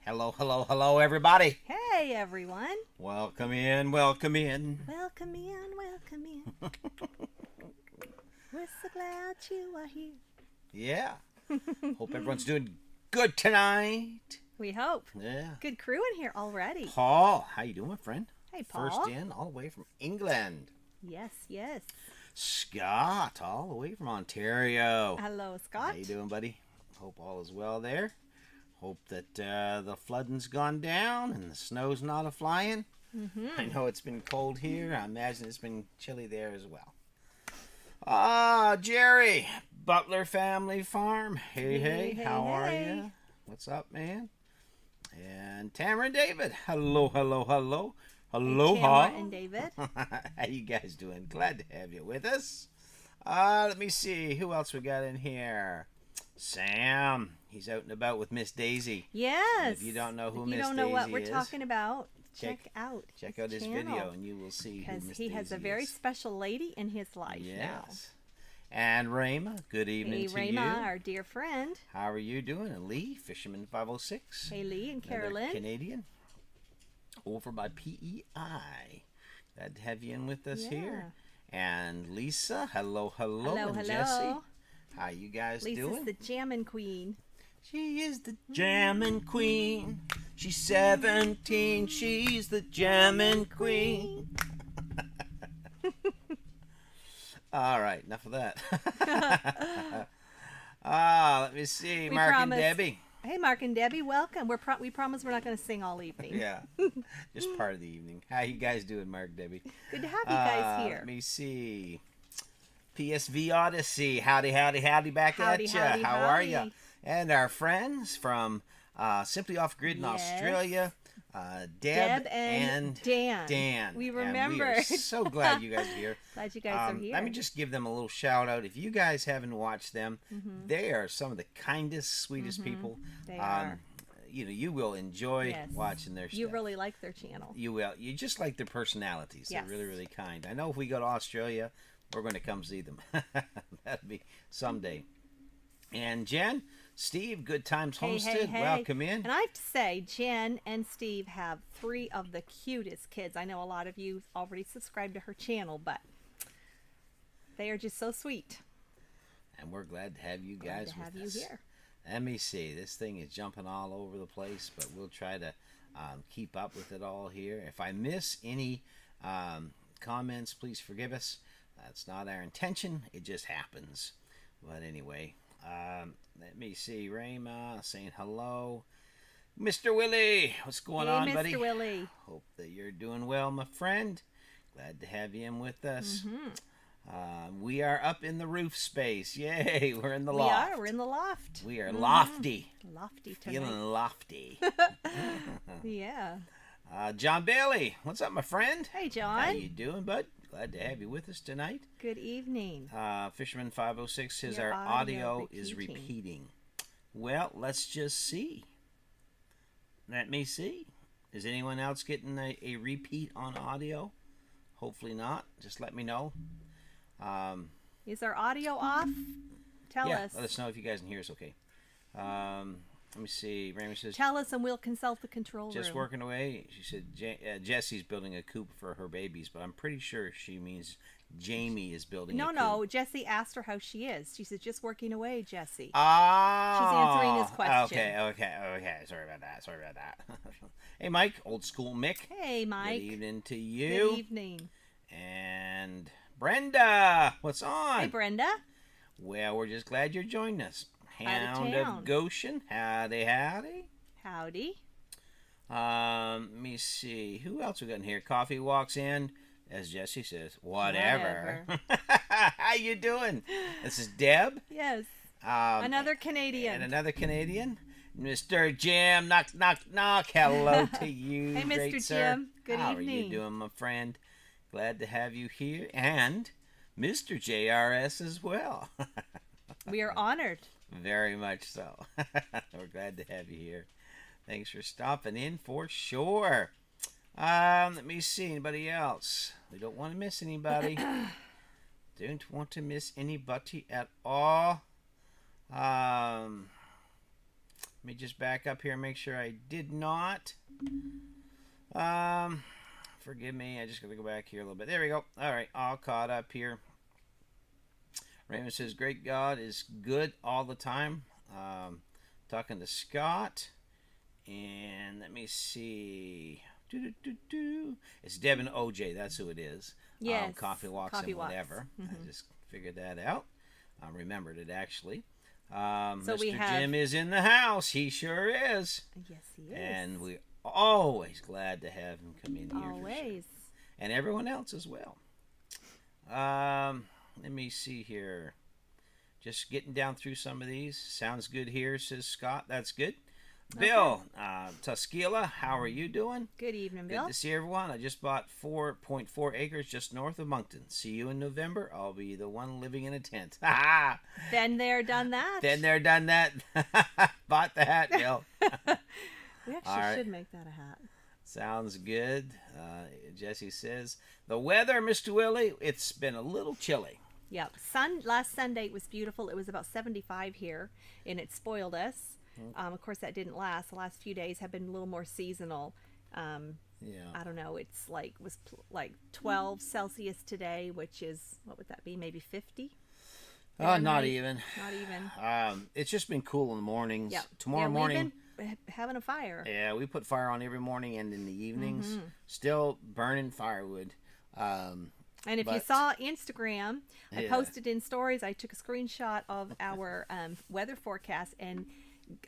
Hello, hello, hello, everybody. Hey, everyone. Welcome in, welcome in. Welcome in, welcome in. We're so glad you are here. Yeah. Hope everyone's doing good tonight. We hope. Yeah. Good crew in here already. Paul, how you doing, friend? Hey, Paul. First in, all the way from England. Yes, yes. Scott, all the way from Ontario. Hello, Scott. How you doing, buddy? Hope all is well there. Hope that the flooding's gone down and the snow's not a-flying. I know it's been cold here. I imagine it's been chilly there as well. Jerry, Butler Family Farm. Hey, how are you? What's up, man? And Tamara and David. Hello, hello, hello. Aloha. Tamara and David. How you guys doing? Glad to have you with us. Let me see. Who else we got in here? Sam. He's out and about with Miss Daisy. Yes. And if you don't know who Miss Daisy is, you don't know what we're talking about, check out his video and you will see who Miss Daisy is. Because he has a very special lady in his life now. And Rayma, good evening to you. Rayma, our dear friend. How are you doing? And Lee, Fisherman 506. Hey, Lee and Carolyn. Canadian. Over by PEI. Glad to have you in with us here. And Lisa, hello. And Jesse, how you guys doing? Lisa's the jammin' queen. She is the jammin' queen. She's 17. She's the jammin' queen. All right, enough of that. Let me see. Mark and Debbie. Hey, Mark and Debbie, welcome. We promise we're not going to sing all evening. Yeah, just part of the evening. How you guys doing, Mark, Debbie? Good to have you guys here. Let me see. PSV Odyssey. Howdy back at you. How are you? And our friends from Simply Off Grid in Australia, Deb and Dan. We remember. And we are so glad you guys are here. Glad you guys are here. Let me just give them a little shout out. If you guys haven't watched them, they are some of the kindest, sweetest people. They are. You will enjoy watching their stuff. You really like their channel. You will. You just like their personalities. Yes. They're really, really kind. I know if we go to Australia, we're going to come see them. That'd be someday. And Jen, Steve, Good Times Homestead, welcome in. And I have to say, Jen and Steve have 3 of the cutest kids. I know a lot of you already subscribe to her channel, but they are just so sweet. And we're glad to have you guys with us. Glad to have you here. Let me see. This thing is jumping all over the place, but we'll try to keep up with it all here. If I miss any comments, please forgive us. That's not our intention. It just happens. But anyway, let me see. Rayma saying hello. Mr. Willie, what's going on, buddy? Mr. Willie. Hope that you're doing well, my friend. Glad to have you in with us. We are up in the roof space. Yay, we're in the loft. We're in the loft. We are lofty. Lofty tonight. Feeling lofty. Yeah. John Bailey, what's up, my friend? Hey, John. How you doing, bud? Glad to have you with us tonight. Good evening. Fisherman 506 says our audio is repeating. Well, let's just see. Let me see. Is anyone else getting a repeat on audio? Hopefully not. Just let me know. Is our audio off? Tell us. Let us know if you guys can hear us okay. Let me see. Raymond says, tell us and we'll consult the control room. Just working away. She said Jessie's building a coop for her babies, but I'm pretty sure she means Jamie is building a coop. No. Jessie asked her how she is. She said, just working away, Jessie. Oh. She's answering his question. Okay. Sorry about that. Hey, Mike. Old school Mick. Hey, Mike. Good evening to you. Good evening. And Brenda. What's on? Hey, Brenda. Well, we're just glad you're joining us. Hound town. of Goshen. Howdy, howdy. Howdy. Let me see. Who else we got in here? Coffee walks in. As Jesse says, whatever. How you doing? This is Deb. Yes. Um, Another Canadian. And another Canadian. Mr. Jim. Knock, knock, knock. Hello to you, Hey, great Mr. sir. Jim. Good How evening. are you doing, my friend? Glad to have you here. And Mr. JRS as well. We are honored. Very much so. We're glad to have you here. Thanks for stopping in for sure. Let me see. Anybody else? We don't want to miss anybody. Don't want to miss anybody at all. Let me just back up here and make sure I did not. Forgive me. I just got to go back here a little bit. There we go. All right. All caught up here. Raymond says, great God is good all the time. Talking to Scott. And let me see. It's Deb and OJ. That's who it is. Yes. Coffee walks Coffee and walks. whatever. Mm-hmm. I just figured that out. I remembered it actually. So Mr. we have... Jim is in the house. He sure is. Yes, he is. And we're always glad to have him come in here. Always. For sure. And everyone else as well. Let me see here. Just getting down through some of these. Sounds good here, says Scott. That's good. Bill, Tuscala, how are you doing? Good evening, Bill. Good to see everyone. I just bought 4.4 acres just north of Moncton. See you in November. I'll be the one living in a tent. Been there, done that. Been there, done that. Bought the hat, Bill. We actually All right. should make that a hat. Sounds good. Jesse says, the weather, Mr. Willie, it's been a little chilly. Yep. Last Sunday it was beautiful. It was about 75 here, and it spoiled us. Of course, that didn't last. The last few days have been a little more seasonal. Yeah. I don't know. It's like 12 Celsius today, which is, what would that be? Maybe 50? Not even. Not even. It's just been cool in the mornings. Yeah. Tomorrow morning. We've been having a fire. Yeah, we put fire on every morning and in the evenings. Still burning firewood. And if you But- saw Instagram, I Yeah. posted in stories. I took a screenshot of our weather forecast, and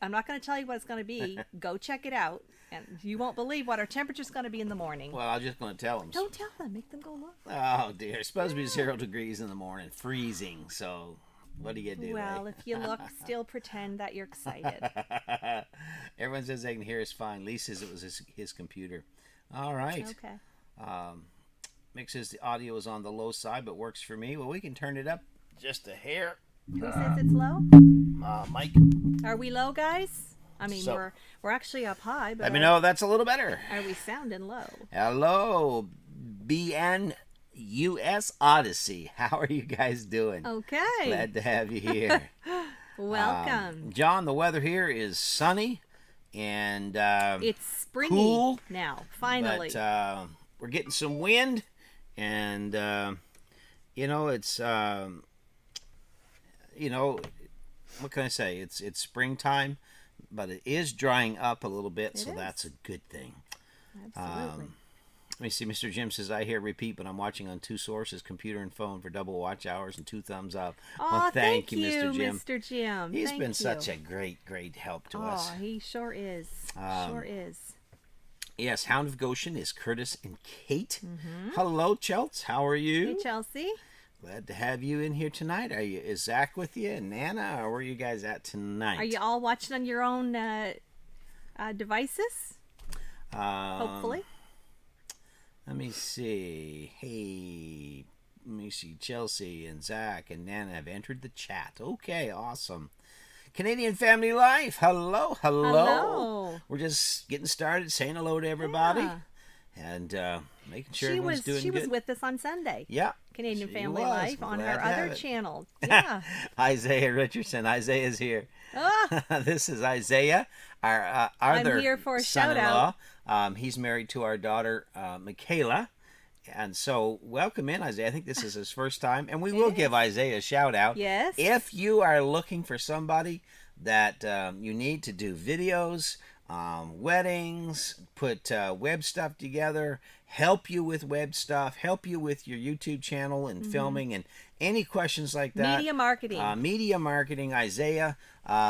I'm not going to tell you what it's going to be. Go check it out, and you won't believe what our temperature's going to be in the morning. Well, I was just going to tell them. Don't tell them. Make them go look. Oh, dear. It's supposed to be 0 degrees in the morning. Freezing. So, what do you do? Well, if you look, still pretend that you're excited. Everyone says they can hear us fine. Lee says it was his computer. All right. Okay. Mick says the audio is on the low side, but works for me. Well, we can turn it up just a hair. Who says it's low? Mike. Are we low, guys? I mean, So- we're actually up high, but Let me know if that's a little better. are we sounding low? Hello, BNUS Odyssey. How are you guys doing? Okay. Glad to have you here. Welcome. John, the weather here is sunny and It's springy cool, now, finally. but we're getting some wind, and it's what can I say? It's springtime, but it is drying up a little bit, so is. that's a good thing. Absolutely. Let me see. Mr. Jim says, I hear repeat, but I'm watching on 2 sources, computer and phone, for double watch hours and 2 thumbs up. Oh, thank you, Mr. Jim. Mr. Jim. He's Thank been you. such a great help to us. Oh, he sure is. Sure is. Yes, Hound of Goshen is Curtis and Kate. Hello, Chelts. How are you? Hey, Chelsea. Glad to have you in here tonight. Is Zach with you and Nana, or where are you guys at tonight? Are you all watching on your own devices? Um, Hopefully. Let me see. Hey, let me see. Chelsea and Zach and Nana have entered the chat. Okay, awesome. Canadian Family Life. Hello. Hello. We're just getting started, saying hello to everybody, Yeah. and making sure She everyone's doing was good. with us on Sunday. Yeah. Canadian she Family was. Life on Glad her to have other it. channel. Yeah. Isaiah Richardson. Isaiah's here. Ah, This is Isaiah, our other here for a shout son-in-law. He's married to our daughter, Michaela. And so, welcome in, Isaiah. I think this is his first time. And we will give Isaiah a shout out. Yes. If you are looking for somebody that you need to do videos, weddings, put web stuff together, help you with web stuff, help you with your YouTube channel and filming and any questions like that. Media marketing. Media marketing. Isaiah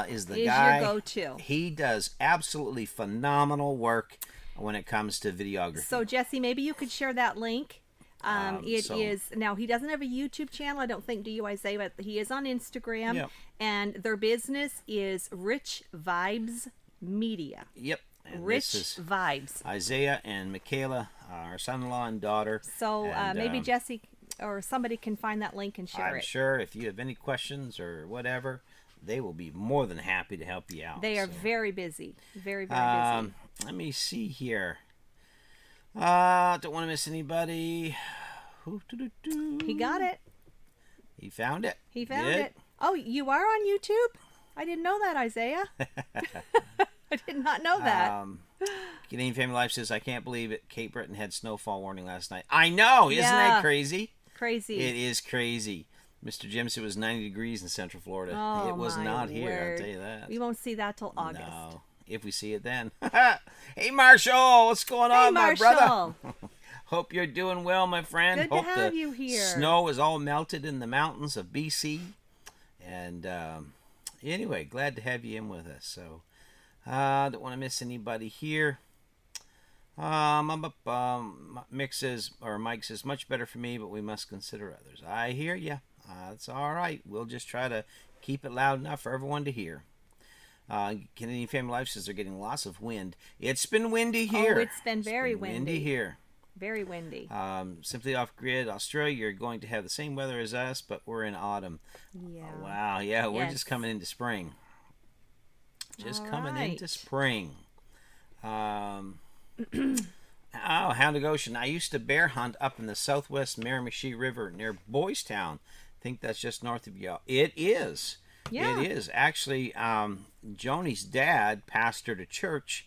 is the Is guy. your go-to. He does absolutely phenomenal work when it comes to videography. So Jesse, maybe you could share that link. It is so- now he doesn't have a YouTube channel, I don't think, do you, Isaiah? But he is on Instagram, Yep. and their business is Rich Vibes Media. Yep. And Rich this is Vibes. Isaiah and Michaela, our son-in-law and daughter. So And, maybe Jesse or somebody can find that link and share I'm it. sure if you have any questions or whatever, they will be more than happy to help you out. They are So, very busy, very busy. let me see here. Don't want to miss anybody. He got it. He found it. He found Good. it. Oh, you are on YouTube? I didn't know that, Isaiah. I did not know that. Canadian Family Life says, I can't believe it. Cape Breton had snowfall warning last night. I know. Isn't Yeah. that crazy? Crazy. It is crazy. Mr. Jim said it was 90 degrees in Central Florida. Oh, it was my not here, word. I'll tell you that. We won't see that till August. No. If we see it then. Hey, Marshall. What's going on, my brother? Marshall. Hope you're doing well, my friend. Good to Hope have the you here. snow is all melted in the mountains of BC. And anyway, glad to have you in with us. So, don't want to miss anybody here. Mike says much better for me, but we must consider others. I hear you. That's all right. We'll just try to keep it loud enough for everyone to hear. Canadian Family Life says they're getting lots of wind. It's been windy here. Oh, it's been very windy. Windy here. Very windy. Simply Off Grid, Australia, you're going to have the same weather as us, but we're in autumn. Yeah. Wow, yeah, we're Yes. just coming into spring. Just All coming right. into spring. Hound of Goshen. I used to bear hunt up in the southwest Miramichi River near Boys Town. I think that's just north of you. It is. Yeah. It is. Actually, Joni's dad pastored a church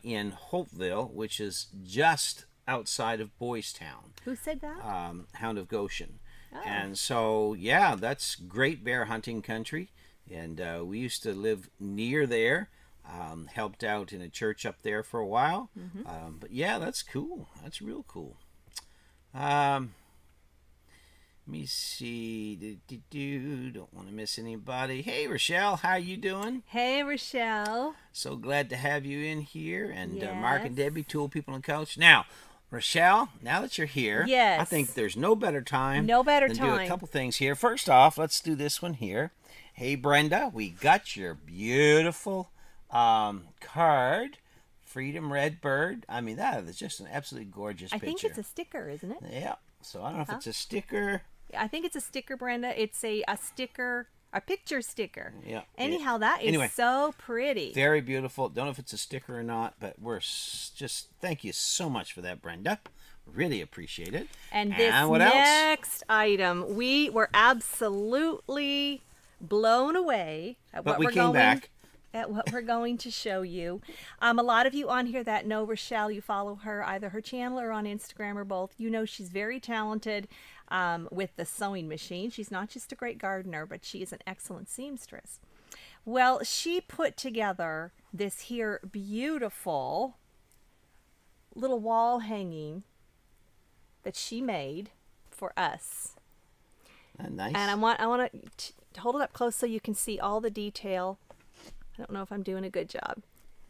in Hopeville, which is just outside of Boys Town. Who said that? Hound of Goshen. Oh. And so, yeah, that's great bear hunting country. And we used to live near there. Helped out in a church up there for a while. But yeah, that's cool. That's real cool. Let me see. Don't want to miss anybody. Hey, Rochelle, how you doing? Hey, Rochelle. So glad to have you in here. And Mark and Yes. Debbie, Tool People and Coach. Now, Rochelle, now that you're here, Yes. I think there's no better time No better than do a time. couple things here. First off, let's do this one here. Hey, Brenda, we got your beautiful card, Freedom Red Bird. I mean, that is just an absolutely gorgeous I picture. think it's a sticker, isn't it? Yeah. So I don't know if it's a sticker. I think it's a sticker, Brenda. It's a sticker, a picture sticker. Yeah. Anyhow, that is Anyway. so pretty. Very beautiful. Don't know if it's a sticker or not, but we're just thank you so much for that, Brenda. Really appreciate it. And this what else? next item, we were absolutely blown away at But what we we're came going back. at what we're going to show you. A lot of you on here that know Rochelle, you follow her, either her channel or on Instagram or both. You know she's very talented with the sewing machine. She's not just a great gardener, but she is an excellent seamstress. Well, she put together this here beautiful little wall hanging that she made for us. Nice. And I want to hold it up close so you can see all the detail. I don't know if I'm doing a good job.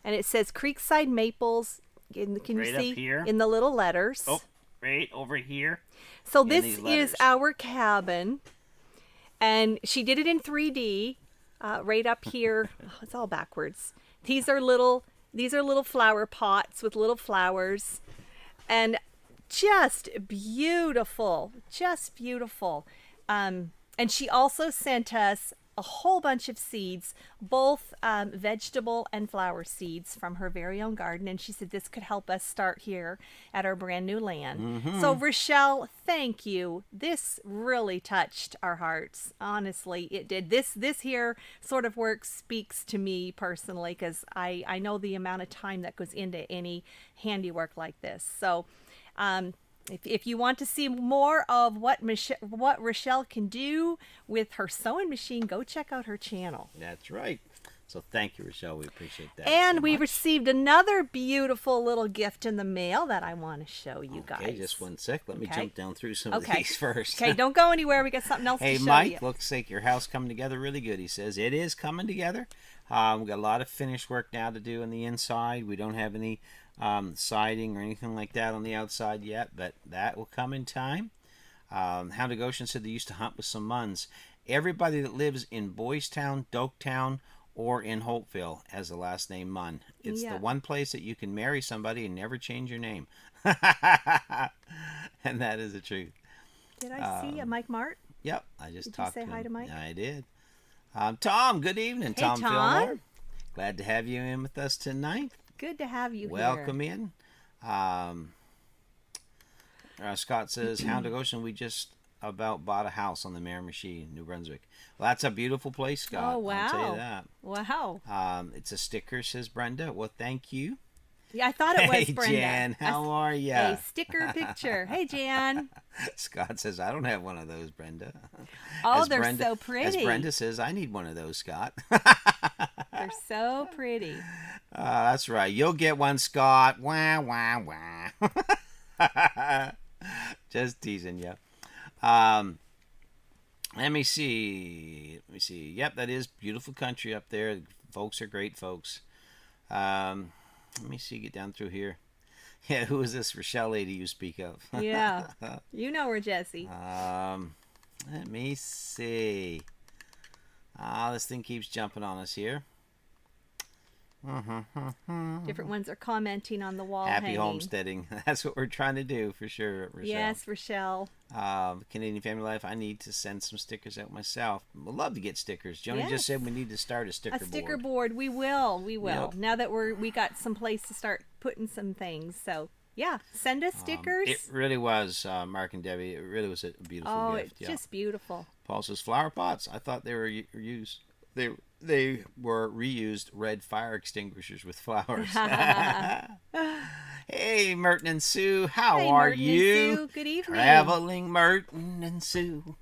And it says Creekside Maples. Can you Right up see here? in the little letters? Oh, right over here. So in this these is letters. our cabin, and she did it in 3D. Right up here, it's all backwards. These are little flower pots with little flowers, and just beautiful, just beautiful. And she also sent us a whole bunch of seeds, both vegetable and flower seeds from her very own garden. And she said this could help us start here at our brand new land. So Rochelle, thank you. This really touched our hearts. Honestly, it did. This here sort of work speaks to me personally, because I know the amount of time that goes into any handiwork like this. So if you want to see more of what Rochelle can do with her sewing machine, go check out her channel. That's right. So thank you, Rochelle. We appreciate that. And so we much. received another beautiful little gift in the mail that I want to show you guys. Okay, just one sec. Let me Okay. jump down through some of Okay. these first. Okay, don't go anywhere. We got something else Hey, to show Mike, you. looks like your house coming together really good. He says it is coming together. We've got a lot of finished work now to do on the inside. We don't have any siding or anything like that on the outside yet, but that will come in time. Hound of Goshen said they used to hunt with some muns. Everybody that lives in Boys Town, Doketown, or in Holtville has the last name Munn. It's Yeah. the one place that you can marry somebody and never change your name. And that is the truth. Did I see a Mike Mart? Yep, I just Did you talked say to hi him. to Mike? I did. Tom, good evening. Hey, Tom Tom. Fillmore. Glad to have you in with us tonight. Good to have you Welcome here. in. Scott says, Hound of Goshen, we just about bought a house on the Miramichi, New Brunswick. Well, that's a beautiful place, Scott. Oh, wow. I'll tell you that. Wow. It's a sticker, says Brenda. Well, thank you. Yeah, I thought it was Hey, Brenda. Jan, how are ya? A sticker picture. Hey, Jan. Scott says, I don't have one of those, Brenda. Oh, As they're Brenda, so pretty. As Brenda says, I need one of those, Scott. They're so pretty. That's right. You'll get one, Scott. Wah, wah, wah. Just teasing you. Let me see. Yep, that is beautiful country up there. Folks are great folks. Let me see. Get down through here. Yeah, who is this Rochelle lady you speak of? Yeah. You know her, Jesse. Let me see. This thing keeps jumping on us here. Different ones are commenting on the wall Happy hanging. homesteading. That's what we're trying to do for sure, Rochelle. Yes, Rochelle. Canadian Family Life, I need to send some stickers out myself. Would love to get stickers. Joni Yes. just said we need to start a sticker A sticker board. board. We will. Yep. Now that we got some place to start putting some things. So yeah, send us stickers. It really was, Mark and Debbie. It really was a beautiful oh, gift. it's just beautiful. Paul says flower pots. I thought they were used. They were reused red fire extinguishers with flowers. Hey, Merton and Sue, how Hey, are Merton and you? Sue, good evening. Traveling Merton and Sue.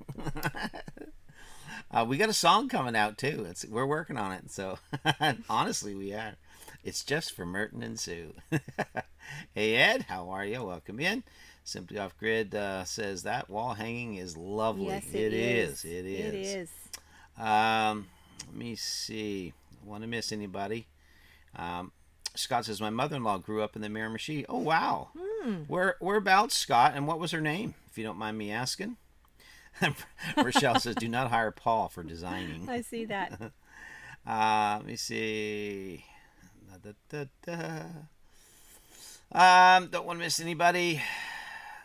We got a song coming out too. We're working on it. So honestly, we are. It's just for Merton and Sue. Hey Ed, how are you? Welcome in. Simply Off Grid says that wall hanging is lovely. Yes, it is. It is. It is. Let me see. Want to miss anybody? Scott says my mother-in-law grew up in the Miramichi. Oh wow. Whereabouts, Scott? And what was her name, if you don't mind me asking? Rochelle says, do not hire Paul for designing. I see that. Let me see. Don't want to miss anybody.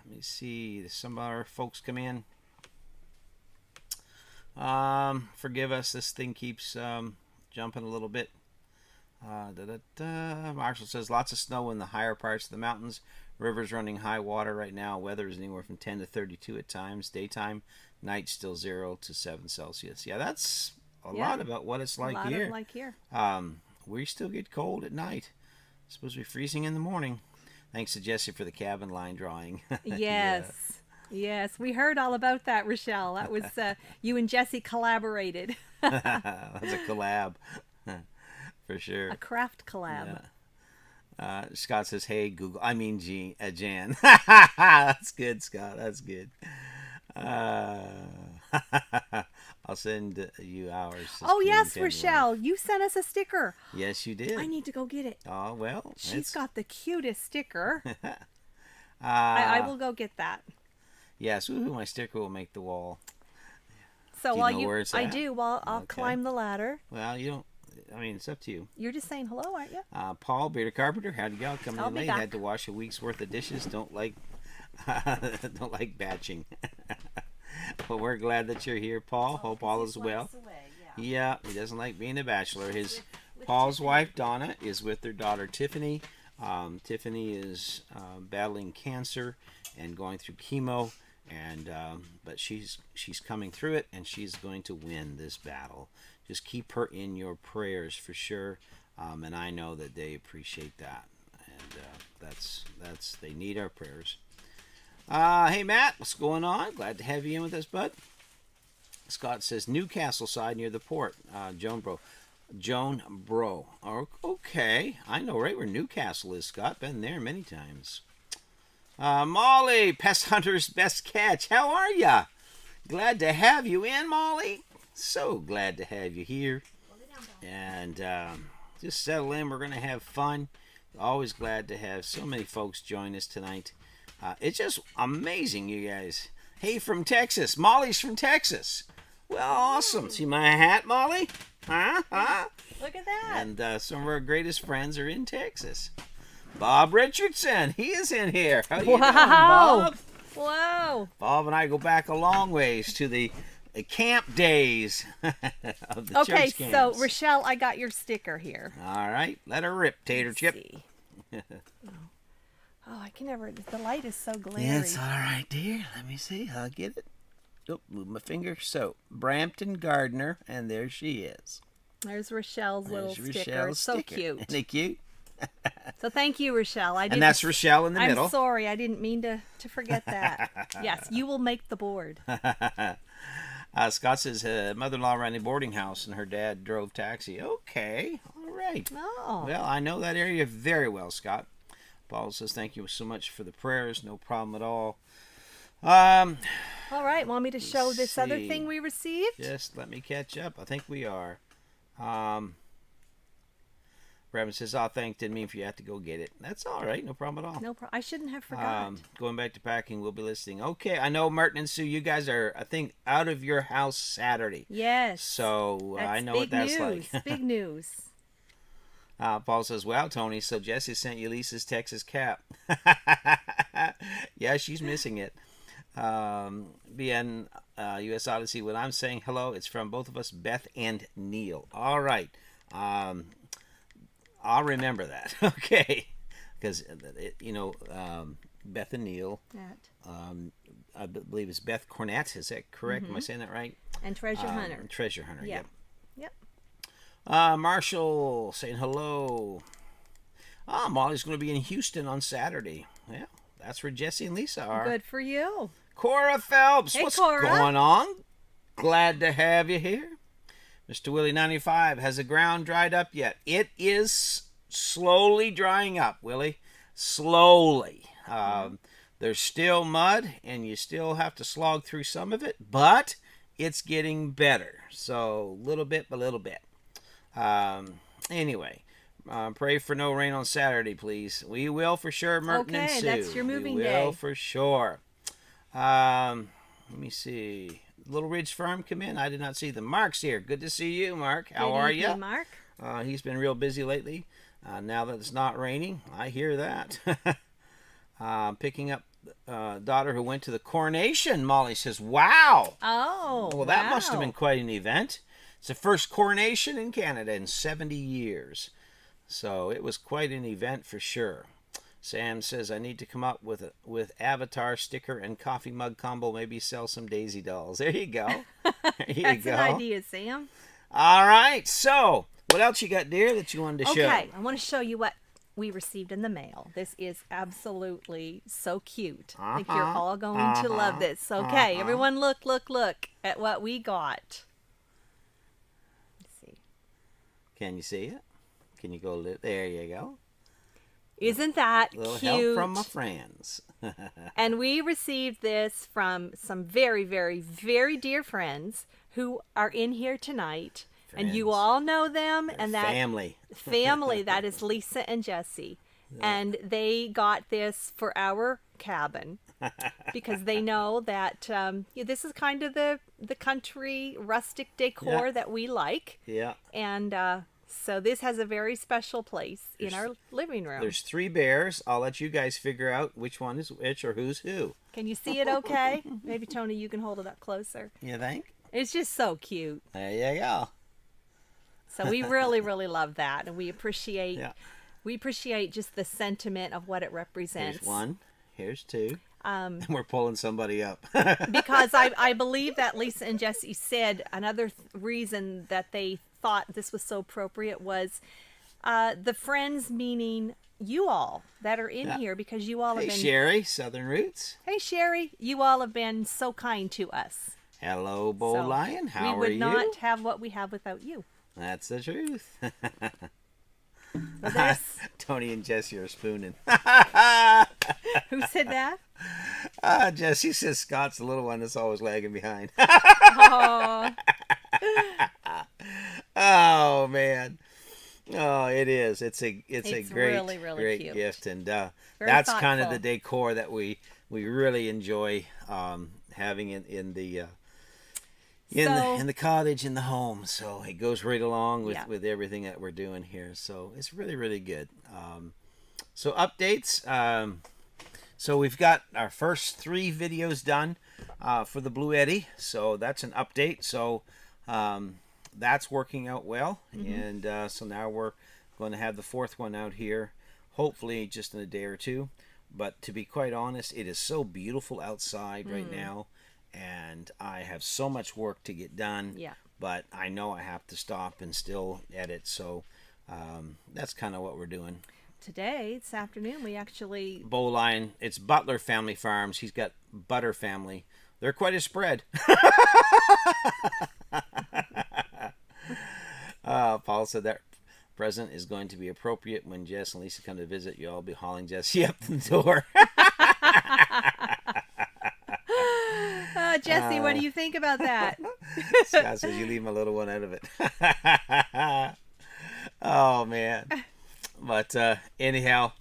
Let me see. There's some other folks come in. Forgive us. This thing keeps jumping a little bit. Marshall says lots of snow in the higher parts of the mountains. Rivers running high water right now. Weather is anywhere from 10 to 32 at times. Daytime, night still 0 to 7 Celsius. Yeah, that's a lot about what it's like here. Like here. We still get cold at night. It's supposed to be freezing in the morning. Thanks to Jesse for the cabin line drawing. Yes. Yes, we heard all about that, Rochelle. That was you and Jesse collaborated. That's a collab. For sure. A craft collab. Yeah. Scott says, hey, Google. I mean, Jan. That's good, Scott. That's good. I'll send you ours. Oh, yes, Rochelle. You sent us a sticker. Yes, you did. I need to go get it. Oh, well. She's got the cutest sticker. I will go get that. Yes, woohoo, my sticker will make the wall. So Do you while know where it's I at? do. Well, I'll Okay. climb the ladder. Well, you don't. I mean, it's up to you. You're just saying hello, aren't you? Paul, Bearded Carpenter, how'd you go? Coming I'll in be late. back. Had to wash a week's worth of dishes. Don't like batching. But we're glad that you're here, Paul. Hope all is well. Yeah, he doesn't like being a bachelor. Paul's wife Donna is with their daughter Tiffany. Tiffany is battling cancer and going through chemo, and but she's coming through it, and she's going to win this battle. Just keep her in your prayers for sure, and I know that they appreciate that, and that's they need our prayers. Hey Matt, what's going on? Glad to have you in with us, bud. Scott says Newcastle side near the port, Joan Bro. Joan Bro. Okay, I know right where Newcastle is, Scott. Been there many times. Molly, Pest Hunter's Best Catch. How are ya? Glad to have you in, Molly. So glad to have you here. And just settle in. We're going to have fun. Always glad to have so many folks join us tonight. It's just amazing, you guys. Hey, from Texas. Molly's from Texas. Well, awesome. See my hat, Molly? Huh? Look at that. And some of our greatest friends are in Texas. Bob Richardson, he is in here. How you doing, Bob? Wow. Bob and I go back a long ways to the camp days of the Okay, church camps. so Rochelle, I got your sticker here. All right, let her rip, Tater Let's Chip. see. Oh, I can never. The light is so glary. It's all right, dear. Let me see. I'll get it. Oh, move my finger. So, Brampton Gardner, and there she is. There's Rochelle's little There's sticker. Rochelle's It's so sticker. cute. Isn't it cute? So thank you, Rochelle. And that's Rochelle in the middle. I'm sorry. I didn't mean to forget that. Yes, you will make the board. Scott says mother-in-law ran a boarding house and her dad drove taxi. Okay, all right. Oh. Well, I know that area very well, Scott. Paul says thank you so much for the prayers. No problem at all. All right. Want me to show this other see. thing we received? Just let me catch up. I think we are. Brevin says, "Oh, thanks. Didn't mean for you to have to go get it." That's all right. No problem at all. No problem. I shouldn't have forgot. Going back to packing, we'll be listening. Okay, I know Martin and Sue, you guys are, I think, out of your house Saturday. Yes. So I know what big that's news. like. Big news. Paul says, "Wow, Tony, so Jesse sent you Lisa's Texas cap." Yeah, she's missing it. BN US Odyssey, when I'm saying hello, it's from both of us, Beth and Neil. All right. I'll remember that. Okay. Because, Beth and Neil, I believe it's Beth Cornett. Is that correct? Am I saying that right? And Treasure Hunter. Treasure Hunter, Yep. yep. Yep. Marshall saying hello. Molly's going to be in Houston on Saturday. Yeah, that's where Jesse and Lisa are. Good for you. Cora Phelps, Hey, what's Cora. going on? Glad to have you here. Mr. Willie 95, has the ground dried up yet? It is slowly drying up, Willie. Slowly. There's still mud, and you still have to slog through some of it, but it's getting better. So, little bit by little bit. Anyway, pray for no rain on Saturday, please. We will for sure, Merton and Okay, Sue. that's your moving we day. will for sure. Let me see. Little Ridge Farm come in. I did not see them. Mark's here. Good to see you, Mark. How are you? Good evening, Mark. He's been real busy lately. Now that it's not raining, I hear that. Picking up daughter who went to the coronation. Molly says, "Wow." Oh, Well, that wow. must have been quite an event. It's the first coronation in Canada in 70 years. So it was quite an event for sure. Sam says, "I need to come up with Avatar sticker and coffee mug combo. Maybe sell some Daisy dolls." There you go. There you That's go. an idea, Sam. All right. So what else you got, dear, that you wanted to show? Okay, I want to show you what we received in the mail. This is absolutely so cute. I think you're all going to love this. Okay, everyone look at what we got. Let's see. Can you see it? Can you go? There you go. Isn't that A little cute? help from my friends. And we received this from some very, very, very dear friends who are in here tonight. And you Friends. all know them. And that Family. family, that is Lisa and Jesse. And they got this for our cabin because they know that this is kind of the country rustic decor Yeah. that we like. Yeah. And so this has a very special place in our living room. There's 3 bears. I'll let you guys figure out which one is which or who's who. Can you see it okay? Maybe, Tony, you can hold it up closer. You think? It's just so cute. There you go. So we really, really love that. And we appreciate Yeah. just the sentiment of what it represents. Here's 1. Here's 2. And we're pulling somebody up. Because I believe that Lisa and Jesse said another reason that they thought this was so appropriate was the friends, meaning you all that are in Yeah. here, because you all have Hey, been. Sherry, Southern Roots. Hey, Sherry, you all have been so kind to us. Hello, Bold So Lion. How we would are you? not have what we have without you. That's the truth. Well, there's Tony and Jesse are spooning. who said that? Jesse says Scott's the little one that's always lagging behind. Oh, Oh man. Oh, it is. It's a It's great really, really great cute. gift, and Very that's kind of thoughtful. the decor that we really enjoy having in the So- in the cottage, in the home. So it goes right along with Yeah. everything that we're doing here. So it's really really good. So updates. So we've got our first 3 videos done for the Blue Eddy. So that's an update. So that's working out well, and so now we're going to have the 4th one out here, hopefully just in a day or two. But to be quite honest, it is so beautiful outside right now, and I have so much work to get done. Yeah. But I know I have to stop and still edit, so that's kind of what we're doing. today, this afternoon, we actually. Bowline, it's Butler Family Farms. He's got Butter Family. They're quite a spread. Paul said that present is going to be appropriate when Jess and Lisa come to visit. You'll all be hauling Jesse up the door. Jesse, what do you think about that? Scott says you leave my little one out of it. Oh man. But anyhow,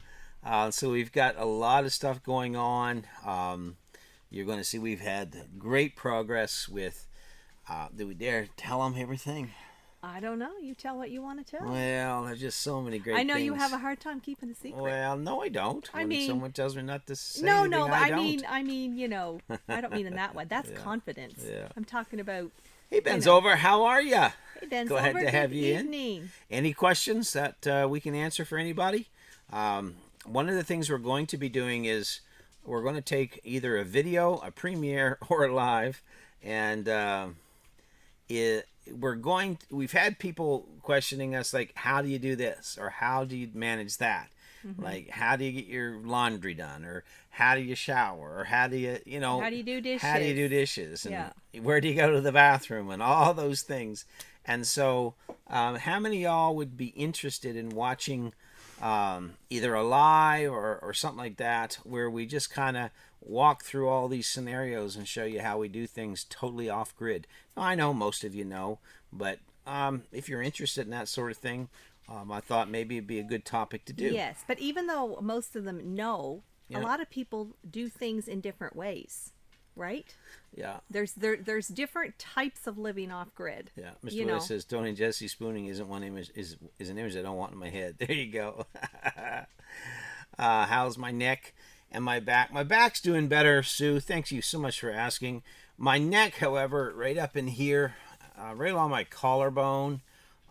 so we've got a lot of stuff going on. You're going to see we've had great progress with. Do we dare tell them everything? I don't know. You tell what you want to tell. Well, there's just so many great I know things. you have a hard time keeping a secret. Well, no, I don't. I When mean- someone tells me not to say no, anything, no, but I don't. I mean, you know, I don't mean in that way. That's confidence. Yeah. I'm talking about. Hey, Ben's know. over. How are you? Hey, Den's Go ahead over. to have Good you in. evening. Any questions that we can answer for anybody? One of the things we're going to be doing is we're going to take either a video, a premiere, or a live, and we've had people questioning us like, how do you do this, or how do you manage that? Like, how do you get your laundry done, or how do you shower, or how do you How do you do dishes? how do you do dishes, and Yeah. where do you go to the bathroom, and all those things. And so how many of y'all would be interested in watching either a live or something like that, where we just kind of walk through all these scenarios and show you how we do things totally off grid? Now, I know most of you know, but if you're interested in that sort of thing, I thought maybe it'd be a good topic to do. Yes, but even though most of them know, Yeah. a lot of people do things in different ways, right? Yeah. There's different types of living off grid. Yeah, Mr. You Lewis know. says Tony and Jesse spooning isn't one image is an image I don't want in my head. There you go. How's my neck and my back? My back's doing better, Sue. Thanks you so much for asking. My neck, however, right up in here, right along my collarbone,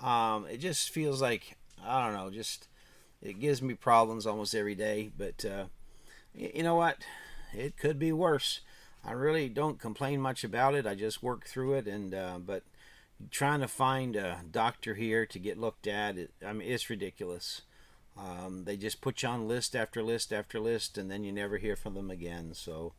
it just feels like, I don't know, just it gives me problems almost every day. But you know what? It could be worse. I really don't complain much about it. I just work through it, and but trying to find a doctor here to get looked at, I mean, it's ridiculous. They just put you on list after list after list, and then you never hear from them again. So,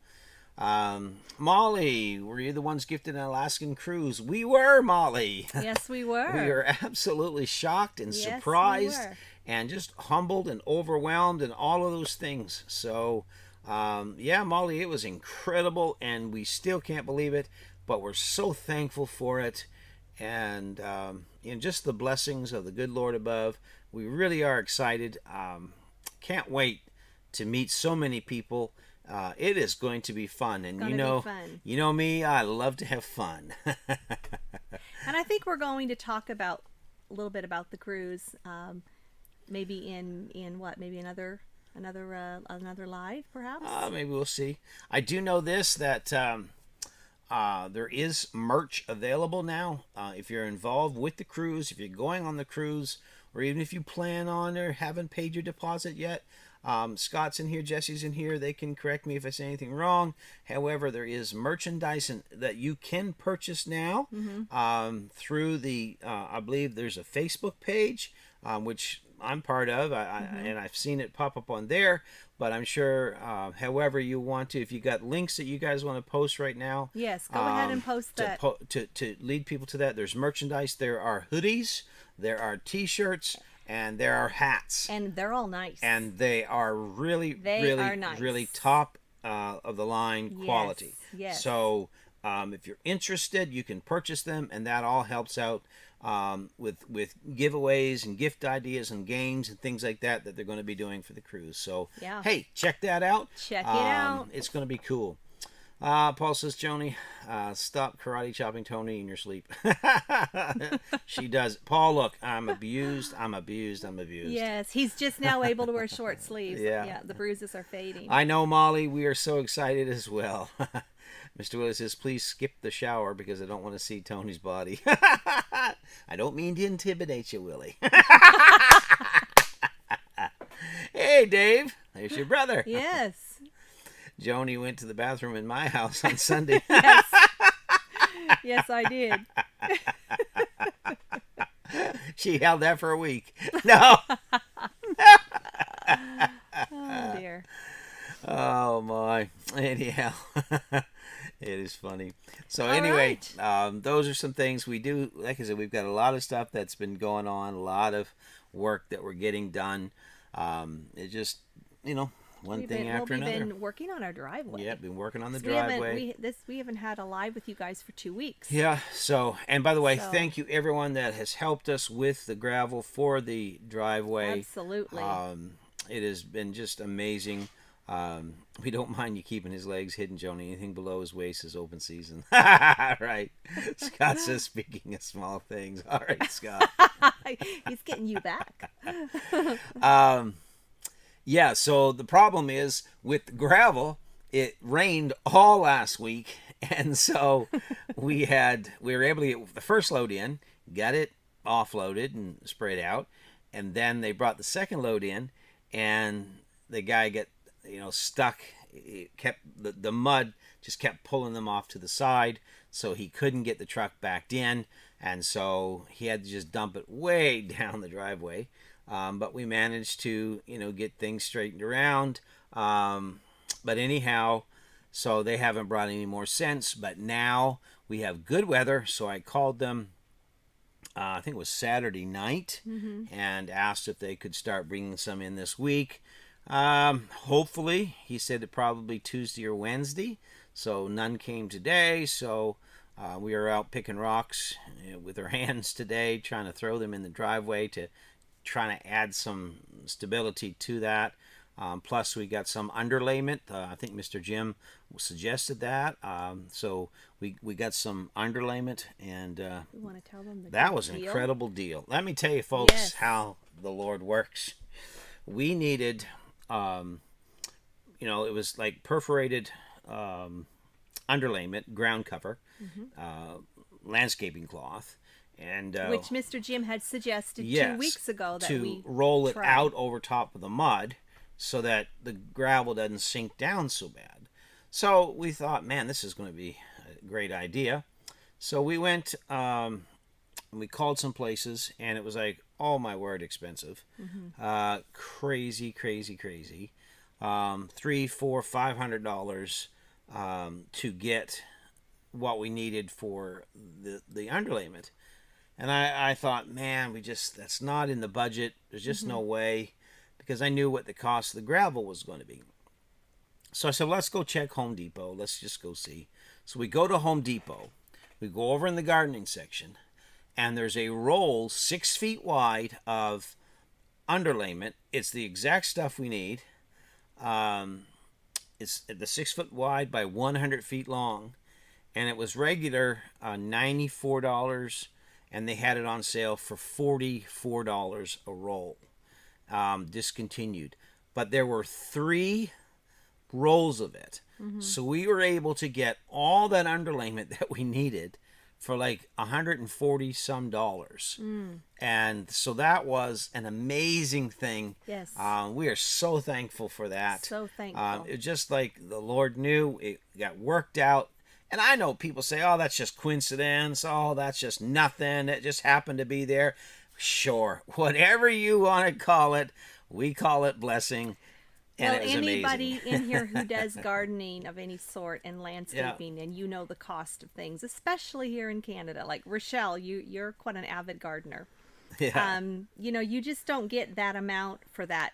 Molly, were you the ones gifted an Alaskan cruise? We were, Molly. Yes, we were. We were absolutely shocked and Yes, we surprised were. and just humbled and overwhelmed and all of those things. So, yeah, Molly, it was incredible, and we still can't believe it, but we're so thankful for it. And just the blessings of the good Lord above. We really are excited. Can't wait to meet so many people. It is going to be fun, and Gonna be fun. you know me, I love to have fun. And I think we're going to talk about a little bit about the cruise, maybe in what, maybe another live, perhaps. Maybe we'll see. I do know this, that there is merch available now. If you're involved with the cruise, if you're going on the cruise, or even if you plan on or haven't paid your deposit yet, Scott's in here, Jesse's in here. They can correct me if I say anything wrong. However, there is merchandise that you can purchase now through the, I believe there's a Facebook page, which I'm part of, and I've seen it pop up on there. But I'm sure, however you want to, if you got links that you guys want to post right now. Yes, go ahead and post that. To lead people to that, there's merchandise. There are hoodies, there are T-shirts, and there are hats. And they're all nice. And they are really really top of the line quality. Yes. So if you're interested, you can purchase them, and that all helps out with giveaways and gift ideas and games and things like that they're going to be doing for the cruise. So hey, check that out. Check it out. It's going to be cool. Paul says, Joni, stop karate chopping Tony in your sleep. She does. Paul, look, I'm abused. Yes, he's just now able to wear short sleeves. Yeah, the bruises are fading. I know, Molly. We are so excited as well. Mr. Willis says, please skip the shower because I don't want to see Tony's body. I don't mean to intimidate you, Willie. Hey, Dave. There's your brother. Yes. Joni went to the bathroom in my house on Sunday. Yes. Yes, I did. She held that for a week. No. Oh, dear. Oh, my. Anyhow. It is funny. So All anyway, right. those are some things we do. Like I said, we've got a lot of stuff that's been going on, a lot of work that we're getting done. It just, one thing after another. We've been working on our driveway. Yeah, been working on the driveway. We haven't had a live with you guys for 2 weeks. Yeah. So, and by the way, thank you everyone that has helped us with the gravel for the driveway. Absolutely. It has been just amazing. We don't mind you keeping his legs hidden, Joni. Anything below his waist is open season. Right. Scott says, speaking of small things. All right, Scott. He's getting you back. Yeah, so the problem is with the gravel, it rained all last week. And so we were able to get the first load in, got it offloaded and sprayed out. And then they brought the second load in, and the guy got stuck. It kept the mud just kept pulling them off to the side, so he couldn't get the truck backed in, and so he had to just dump it way down the driveway. But we managed to get things straightened around. But anyhow, so they haven't brought any more since. But now we have good weather, so I called them. I think it was Saturday night, and asked if they could start bringing some in this week. Hopefully, he said it probably Tuesday or Wednesday, so none came today. So we are out picking rocks with our hands today, trying to throw them in the driveway to trying to add some stability to that. Plus, we got some underlayment. I think Mr. Jim suggested that. So we got some underlayment, and we want to tell them that was an incredible deal. Let me tell you, folks, how the Lord works. We needed, it was like perforated underlayment, ground cover, landscaping cloth. And which Mr. Jim had suggested 2 weeks ago that we roll it out over top of the mud so that the gravel doesn't sink down so bad. So we thought, man, this is going to be a great idea. So we went and we called some places, and it was like, oh my word, expensive. Crazy. $300, $400, $500 to get what we needed for the underlayment. And I thought, man, that's not in the budget. There's just no way, because I knew what the cost of the gravel was going to be. So I said, let's go check Home Depot. Let's just go see. So we go to Home Depot. We go over in the gardening section, and there's a roll 6 feet wide of underlayment. It's the exact stuff we need. It's the 6 foot wide by 100 feet long, and it was regular $94. And they had it on sale for $44 a roll. Discontinued. But there were 3 rolls of it. So we were able to get all that underlayment that we needed for like $140 some. And so that was an amazing thing. Yes. We are so thankful for that. So thankful. It's just like the Lord knew it got worked out. And I know people say, oh, that's just coincidence. Oh, that's just nothing. It just happened to be there. Sure. Whatever you want to call it, we call it blessing. And well, it was anybody amazing. in here who does gardening of any sort and landscaping, and you know the cost of things, especially here in Canada, like Rochelle, you're quite an avid gardener. Yeah. You know, you just don't get that amount for that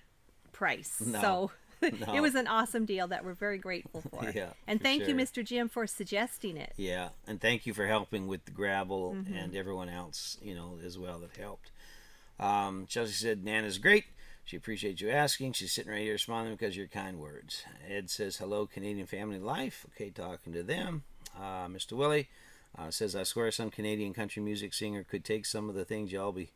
price. No. So No. it was an awesome deal that we're very grateful for. Yeah, and for thank you, sure. Mr. Jim, for suggesting it. Yeah, and thank you for helping with the gravel Mm-hmm. and everyone else, as well that helped. Chelsea said, Nana's great. She appreciates you asking. She's sitting right here smiling because of your kind words. Ed says, hello, Canadian Family Life. Okay, talking to them. Mr. Willie says, I swear some Canadian country music singer could take some of the things y'all be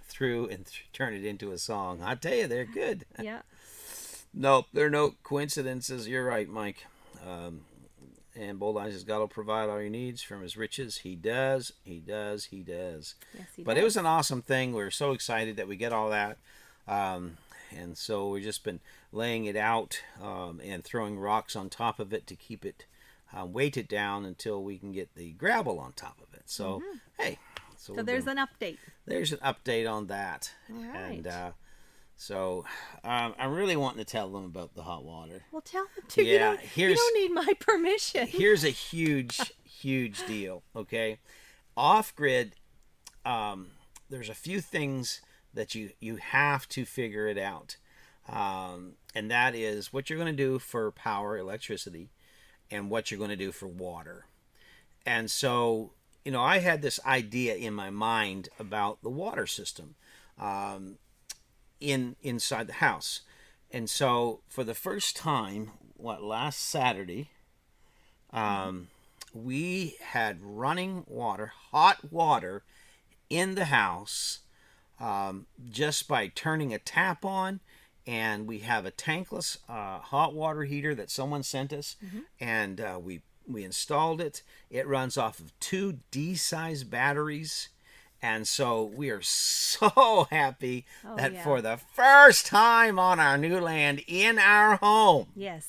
through and turn it into a song. I tell you, they're good. Yeah. Nope, there are no coincidences. You're right, Mike. And Bold Eyes says, God will provide all your needs from his riches. He does. He does. He does. Yes, he But does. it was an awesome thing. We're so excited that we get all that. And so we've just been laying it out and throwing rocks on top of it to keep it weighted down until we can get the gravel on top of it. So, hey. So we've there's been- an update. there's an update on that. All right. And so I'm really wanting to tell them about the hot water. Well, tell them to. Yeah, You here's- don't need my permission. Here's a huge, huge deal, okay? Off-grid, there's a few things that you have to figure it out. And that is what you're going to do for power, electricity, and what you're going to do for water. And so, I had this idea in my mind about the water system inside the house. And so for the first time, last Saturday, we had running water, hot water in the house just by turning a tap on. And we have a tankless hot water heater that someone sent us, and we installed it. It runs off of 2 D-size batteries. And so we are so happy that yeah. for the first time on our new land in our home, Yes.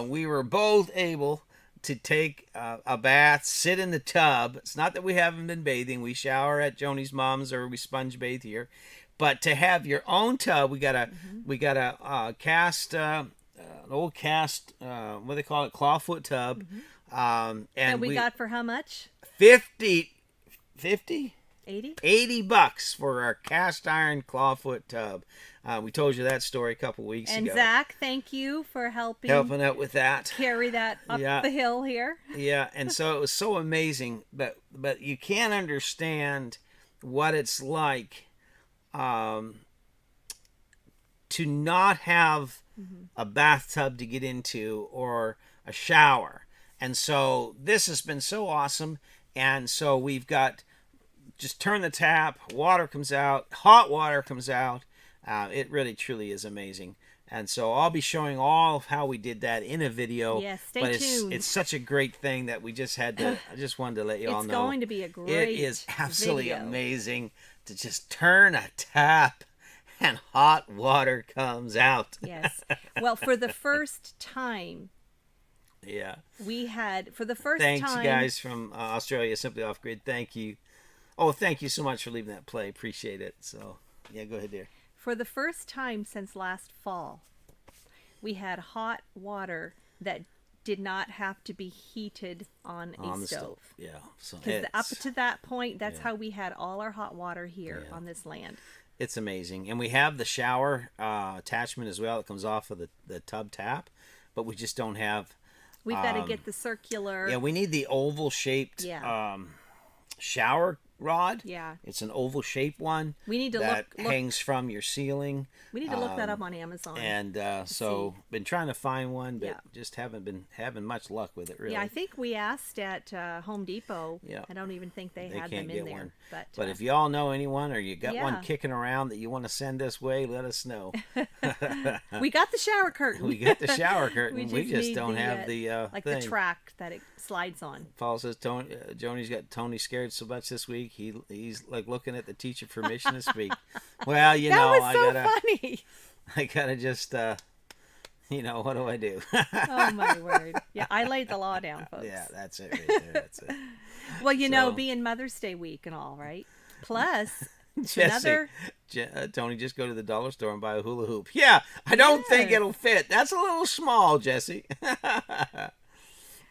we were both able to take a bath, sit in the tub. It's not that we haven't been bathing. We shower at Joni's mom's or we sponge bathe here. But to have your own tub, we got a cast, an old cast, what do they call it, clawfoot tub. And we got for how much? 50 80? $80 for our cast iron clawfoot tub. We told you that story a couple weeks And ago. Zach, thank you for helping Helping out with that. carry that up Yeah. the hill here. Yeah, and so it was so amazing, but you can't understand what it's like to not have a bathtub to get into or a shower. And so this has been so awesome. And so we've got, just turn the tap, water comes out, hot water comes out. It really, truly is amazing. And so I'll be showing all of how we did that in a video. Yes, stay but tuned. It's such a great thing that we just had to, I just wanted to let you all It's know. going to be a great It is absolutely video. amazing to just turn a tap and hot water comes out. Yes. Well, for the first time, Yeah. we had, for the first Thanks, time. you guys from Australia, Simply Off Grid. Thank you. Oh, thank you so much for leaving that play. Appreciate it. So, yeah, go ahead, dear. For the first time since last fall, we had hot water that did not have to be heated on a The stove. Yeah. So Because up it's, to that point, that's yeah. how we had all our hot water here Yeah. on this land. it's amazing. And we have the shower attachment as well. It comes off of the tub tap, but we just don't have. We've got to get the circular. Yeah, we need the oval shaped Yeah. shower rod. Yeah. It's an oval shaped one. We need to that look. hangs from your ceiling. We need to look that up on Amazon. And so been trying to find one, but Yeah. just haven't been having much luck with it, really. Yeah, I think we asked at Home Depot. Yeah. I don't even think they They had can't them in get there. one. But if you all know anyone or you got Yeah. one kicking around that you want to send this way, let us know. we got the shower curtain. We got the shower curtain. we just need don't the, have the like thing. the track that it slides on. Paul says Joni's got Tony scared so much this week. He's like looking at the teacher permission to speak. Well, That was so funny. I gotta just what do I do? Oh my word! Yeah, I laid the law down, folks. Yeah, that's it right there. That's it. Well, know, being Mother's Day week and all, right? Plus, Jesse, Tony, just go to the dollar store and buy a hula hoop. Yeah, I don't think it'll fit. That's a little small, Jesse.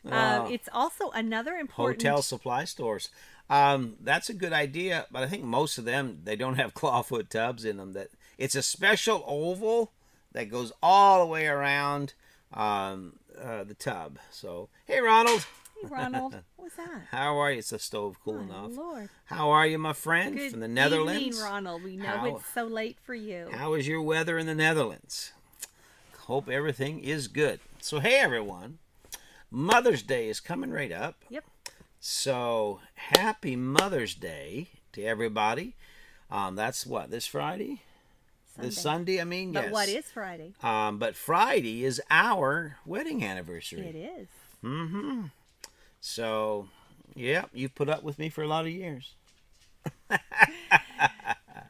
It's also another important hotel supply stores. That's a good idea, but I think most of them, they don't have clawfoot tubs in them. That it's a special oval that goes all the way around the tub. So, hey, Ronald. Hey, Ronald. What was that? How are you? It's the stove cool Oh, enough. Lord. How are you, my friend, Good from the Netherlands? evening, Ronald. We know it's so late for you. How is your weather in the Netherlands? Hope everything is good. So, hey, everyone. Mother's Day is coming right up. Yep. So, happy Mother's Day to everybody. That's what, this Friday? This Sunday, I mean, but yes. what is Friday? But Friday is our wedding anniversary. It is. Mm-hmm. So, yeah, you've put up with me for a lot of years.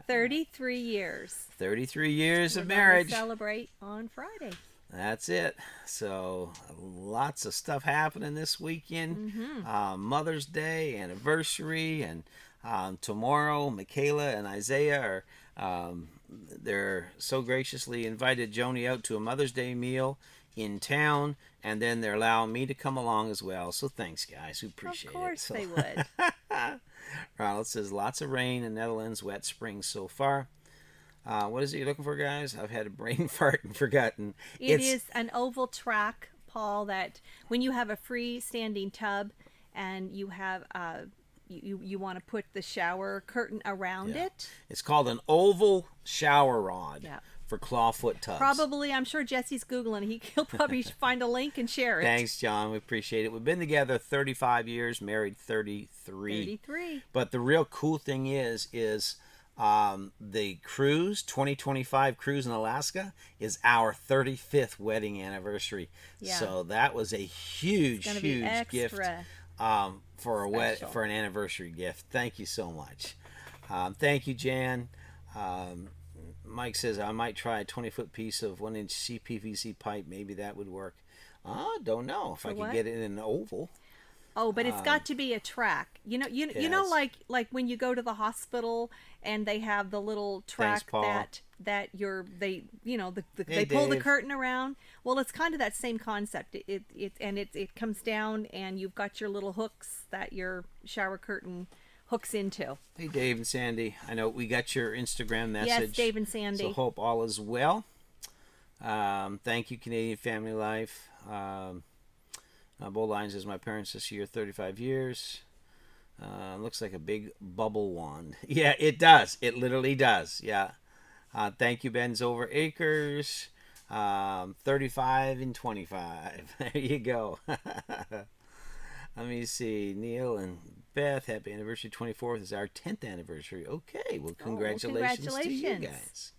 33 years. 33 years of We're gonna marriage. Celebrate on Friday. That's it. So, lots of stuff happening this weekend. Mm-hmm. Mother's Day, anniversary, and tomorrow, Michaela and Isaiah are they're so graciously invited Joni out to a Mother's Day meal in town, and then they're allowing me to come along as well. So thanks, guys. We appreciate it. Of course So, they would. Ronald says lots of rain in Netherlands, wet spring so far. What is it you're looking for, guys? I've had a brain fart and forgotten. It is an oval track, Paul, that when you have a freestanding tub and you have you want to put the shower curtain around it. It's called an oval shower rod Yeah. for clawfoot tubs. Probably, I'm sure Jesse's Googling. He'll probably find a link and share it. Thanks, John. We appreciate it. We've been together 35 years, married 33. 33. But the real cool thing is the cruise, 2025 cruise in Alaska, is our 35th wedding anniversary. Yeah. So that was a huge, It's gonna be huge gift extra for an anniversary gift. Thank you so much. Thank you, Jan. Mike says I might try a 20-foot piece of 1-inch CPVC pipe. Maybe that would work. Don't know if I could get it in an oval. Oh, but it's got to be a track. You know, Yes. like when you go to the hospital and they have the little track Paul. that they Hey, pull the Dave. curtain around. Well, it's kind of that same concept. It comes down and you've got your little hooks that your shower curtain hooks into. Hey, Dave and Sandy. I know we got your Instagram message. Yes, Dave and Sandy. So hope all is well. Thank you, Canadian Family Life. Bowline says my parents this year 35 years. Looks like a big bubble wand. Yeah, it does. It literally does. Yeah. Thank you, Ben's Over Acres. 35 and 25. There you go. Let me see. Neil and Beth, happy anniversary. 24th is our 10th anniversary. Okay. Well, congratulations to you guys.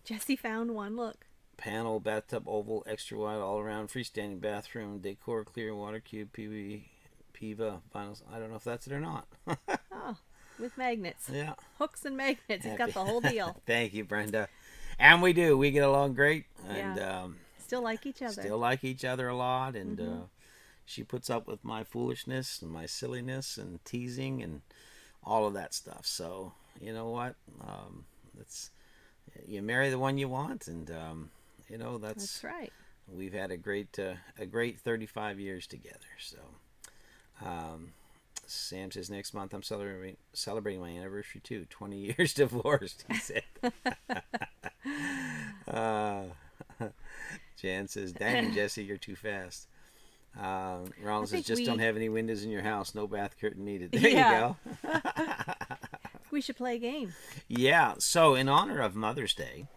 Jesse found one. Look. Panel, bathtub, oval, extra wide, all around, freestanding bathroom, decor, clear water cube, PIVA, vinyls. I don't know if that's it or not. Oh, with magnets. Yeah. Hooks and magnets. He's got the whole deal. Thank you, Brenda. And we do. We get along great. And Still like each other. still like each other a lot. And she puts up with my foolishness and my silliness and teasing and all of that stuff. So, you know what? You marry the one you want. And, that's right. We've had a great 35 years together. So, Sam says next month I'm celebrating my anniversary too. 20 years divorced, he said. Jan says, dang, Jesse, you're too fast. Ronald says, think just we- don't have any windows in your house. No bath curtain needed. There Yeah. you go. We should play a game. Yeah. So in honor of Mother's Day,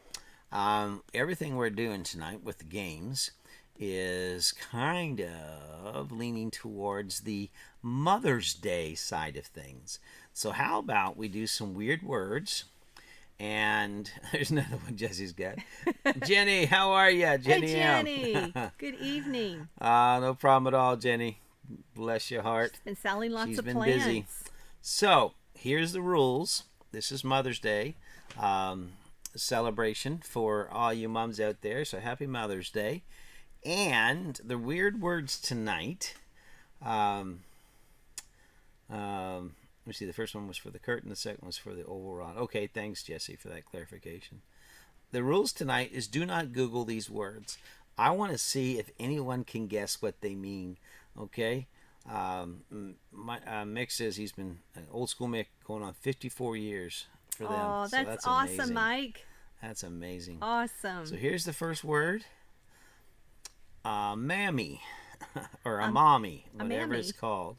everything we're doing tonight with the games is kind of leaning towards the Mother's Day side of things. So how about we do some weird words? And there's another one Jesse's got. Jenny, how are you? Jenny Hey, M. Jenny. Good evening. No problem at all, Jenny. Bless your heart. She's been selling lots She's of been plants. busy. So here's the rules. This is Mother's Day celebration for all you moms out there. So happy Mother's Day. And the weird words tonight. Let me see. The first one was for the curtain. The second was for the oval rod. Okay, thanks, Jesse, for that clarification. The rules tonight is do not Google these words. I want to see if anyone can guess what they mean. Okay? Mick says he's been old school Mick going on 54 years for them. Oh, So that's awesome, amazing. Mike. That's amazing. Awesome. So here's the first word. Mammy. Or a mommy. Whatever mammy. it's called.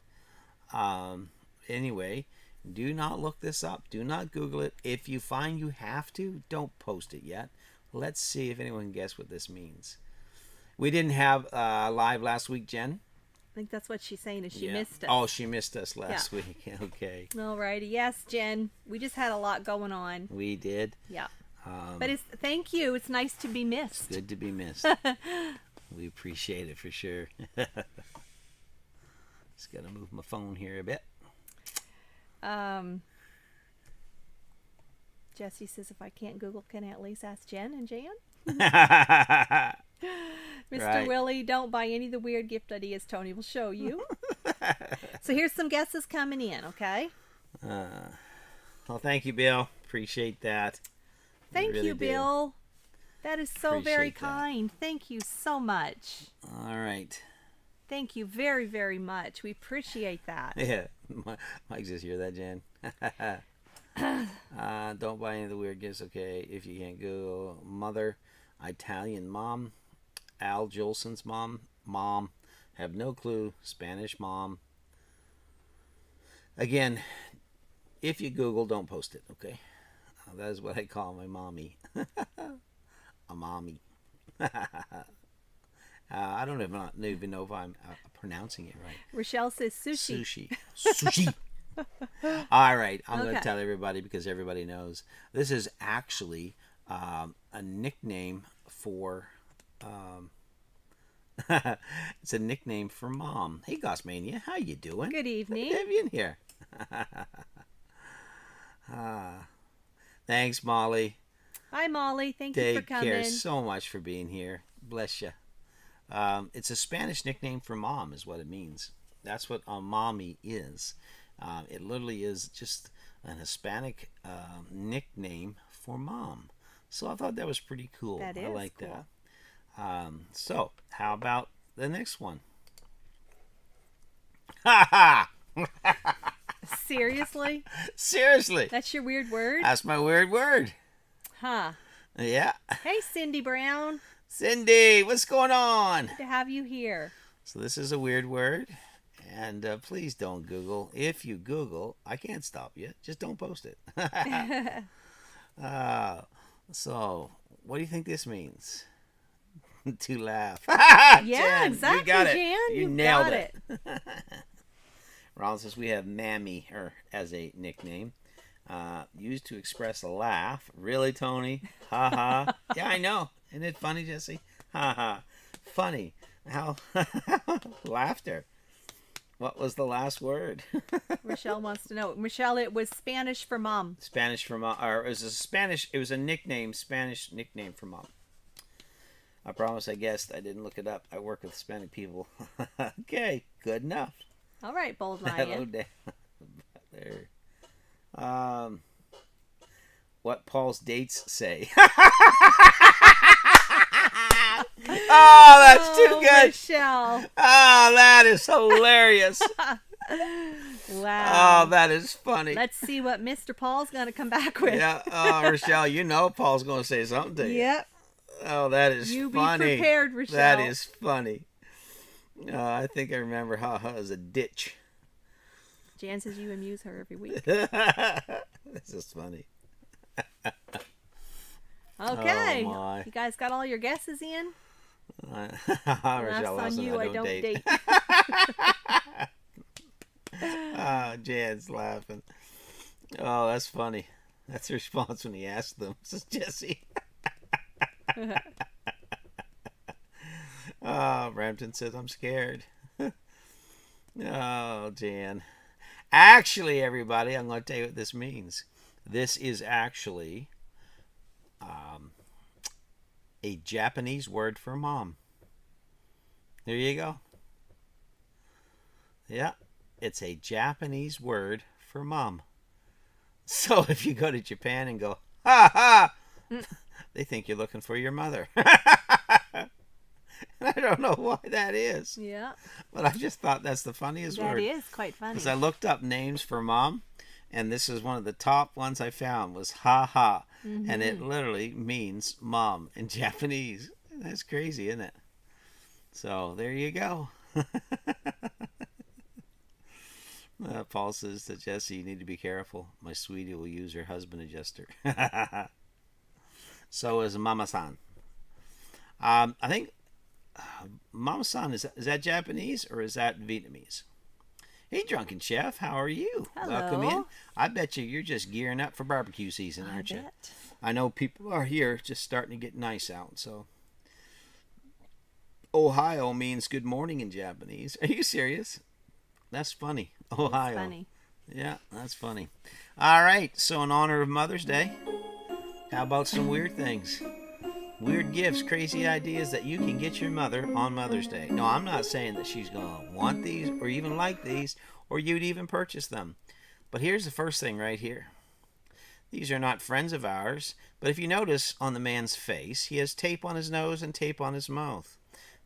Anyway, do not look this up. Do not Google it. If you find you have to, don't post it yet. Let's see if anyone can guess what this means. We didn't have live last week, Jen. I think that's what she's saying is she Yeah. missed us. Oh, she missed us last week. Okay. Alrighty. Yes, Jen. We just had a lot going on. We did. Yeah. But thank you. It's nice to be missed. Good to be missed. We appreciate it for sure. Just got to move my phone here a bit. Jesse says if I can't Google, can I at least ask Jen and Jan? Mr. Right. Willie, don't buy any of the weird gift ideas. Tony will show you. So here's some guesses coming in, okay? Well, thank you, Bill. Appreciate that. Thank really you, do. Bill. That is so very Appreciate that. kind. Thank you so much. All right. Thank you very, very much. We appreciate that. Yeah. Mike says, hear that, Jen? Don't buy any of the weird gifts, okay? If you can't go. Mother, Italian mom, Al Jolson's mom, have no clue, Spanish mom. Again, if you Google, don't post it, okay? That is what I call my mommy. A mommy. I don't even know if I'm pronouncing it right. Rochelle says sushi. Sushi. All right, I'm going to Okay. tell everybody because everybody knows. This is actually a nickname for. It's a nickname for mom. Hey, Gosmania, how you doing? Good evening. Good to have you in here. Thanks, Molly. Hi, Molly. Thank you for Take coming. care so much for being here. Bless you. It's a Spanish nickname for mom, is what it means. That's what a mommy is. It literally is just an Hispanic nickname for mom. So I thought that was pretty cool. That I is like cool. that. So how about the next one? Ha ha! Seriously? Seriously, That's your weird word? that's my weird word. Huh. Yeah. Hey, Cindy Brown. Cindy, what's going on? Good to have you here. So this is a weird word, and please don't Google. If you Google, I can't stop you. Just don't post it. So, what do you think this means? To laugh. Yeah, Jen, exactly, you got it. Jan. You You nailed got it. Ron says we have Mammy as a nickname. Used to express a laugh. Really, Tony? Ha ha. Yeah, I know. Isn't it funny, Jesse? Ha ha. Funny. How? Laughter. What was the last word? Rochelle wants to know. Rochelle, it was Spanish for mom. Spanish for mom. Or it was a Spanish. It was a nickname. Spanish nickname for mom. I promise I guessed. I didn't look it up. I work with Hispanic people. Okay. Good enough. All right, Bold Hello, Lion. Dan. There. What Paul's dates say. Oh, that's too good. Rochelle. Oh, that is hilarious. Wow. Oh, that is funny. Let's see what Mr. Paul's going to come back with. Yeah. Oh, Rochelle, you know Paul's going to say something to you. Yep. Oh, that is You be funny. prepared, Rochelle. That is funny. I think I remember haha as a ditch. Jan says you amuse her every week. This is funny. Okay. Oh my. You guys got all your guesses in? Rochelle That's on Lawson, you. I don't date. Jan's laughing. Oh, that's funny. That's the response when he asked them, says Jesse. Brampton says, I'm scared. Oh, Jan. Actually, everybody, I'm going to tell you what this means. This is actually a Japanese word for mom. There you go. Yeah, it's a Japanese word for mom. So if you go to Japan and go, ha ha, they think you're looking for your mother. I don't know why that is. Yeah. But I just thought that's the funniest word. That is quite funny. Because I looked up names for mom, and this is one of the top ones I found was ha ha. Mm-hmm. And it literally means mom in Japanese. That's crazy, isn't it? So there you go. Paul says to Jesse, you need to be careful. My sweetie will use her husband adjuster. So is Mama-san. I think Mama-san, is that Japanese or is that Vietnamese? Hey, Drunken Chef, how are you? Hello. Welcome in. I bet you're just gearing up for barbecue season, aren't you? Bet. I know people are here just starting to get nice out, so. Ohio means good morning in Japanese. Are you serious? That's funny. Ohio. That's funny. Yeah, that's funny. All right, so in honor of Mother's Day, how about some weird things? Weird gifts, crazy ideas that you can get your mother on Mother's Day. No, I'm not saying that she's going to want these or even like these or you'd even purchase them. But here's the first thing right here. These are not friends of ours, but if you notice on the man's face, he has tape on his nose and tape on his mouth.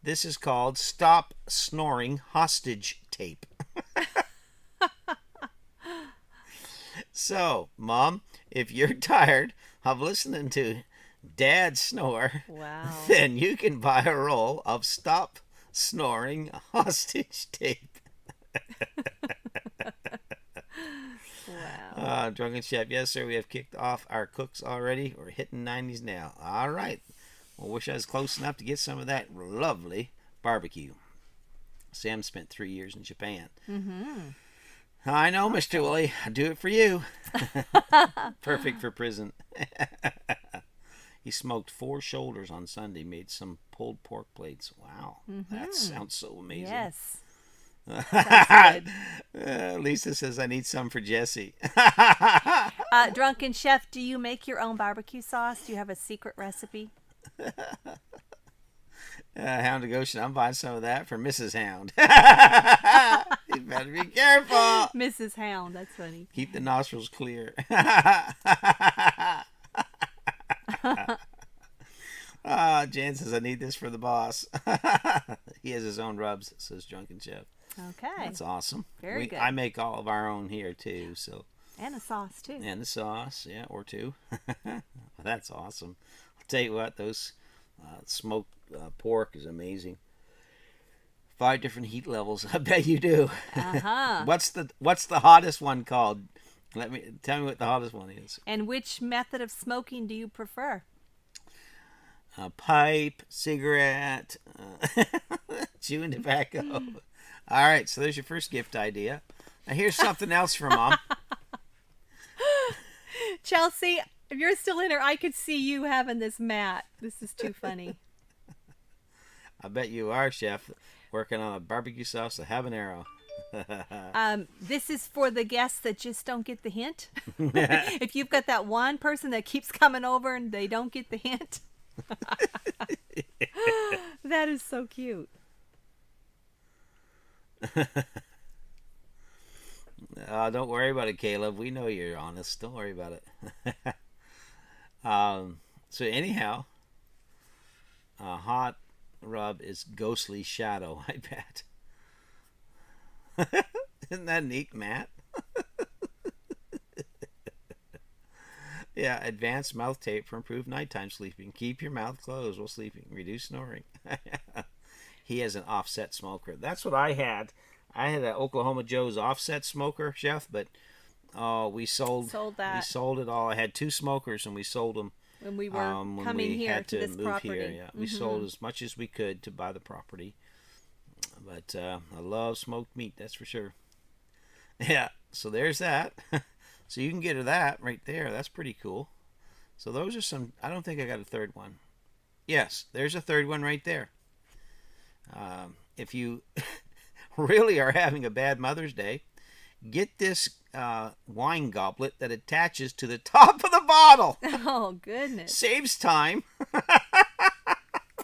This is called Stop Snoring Hostage Tape. So, Mom, if you're tired of listening to Dad snore, Wow. then you can buy a roll of Stop Snoring Hostage Tape. Wow. Drunken Chef, yes, sir, we have kicked off our cooks already. We're hitting 90s now. All right. Well, wish I was close enough to get some of that lovely barbecue. Sam spent 3 years in Japan. Mm-hmm. I know, Mr. Willie. I do it for you. Perfect for prison. He smoked 4 shoulders on Sunday, made some pulled pork plates. Wow. Mm-hmm. That sounds so amazing. Yes. Lisa says, I need some for Jesse. Drunken Chef, do you make your own barbecue sauce? Do you have a secret recipe? Hound of Goshen, I'm buying some of that for Mrs. Hound. You better be careful. Mrs. Hound, that's funny. Keep the nostrils clear. Jan says, I need this for the boss. He has his own rubs, says Drunken Chef. Okay. That's awesome. Very good. I make all of our own here, too. So. And a sauce, too. And the sauce, yeah, or 2. That's awesome. I'll tell you what, those smoked pork is amazing. 5 different heat levels. I bet you do. Uh-huh. What's the hottest one called? Tell me what the hottest one is. And which method of smoking do you prefer? Pipe, cigarette, chewing tobacco. All right, so there's your first gift idea. Now here's something else for Mom. Chelsea, if you're still in here, I could see you having this mat. This is too funny. I bet you are, Chef, working on a barbecue sauce, a habanero. This is for the guests that just don't get the hint. If you've got that one person that keeps coming over and they don't get the hint. That is so cute. Don't worry about it, Caleb. We know you're honest. Don't worry about it. So anyhow, hot rub is ghostly shadow, I bet. Isn't that neat, Matt? Yeah, advanced mouth tape for improved nighttime sleeping. Keep your mouth closed while sleeping. Reduce snoring. he has an offset smoker. That's what I had. I had an Oklahoma Joe's offset smoker, Chef, but we sold that. We sold it all. I had 2 smokers, and we sold them When we were when coming we here had to to this move property. here. Yeah, we sold as much as we could to buy the property. But I love smoked meat, that's for sure. Yeah, so there's that. So you can get to that right there. That's pretty cool. So those are some. I don't think I got a third one. Yes, there's a third one right there. If you really are having a bad Mother's Day, get this wine goblet that attaches to the top of the bottle. Oh, goodness. Saves time.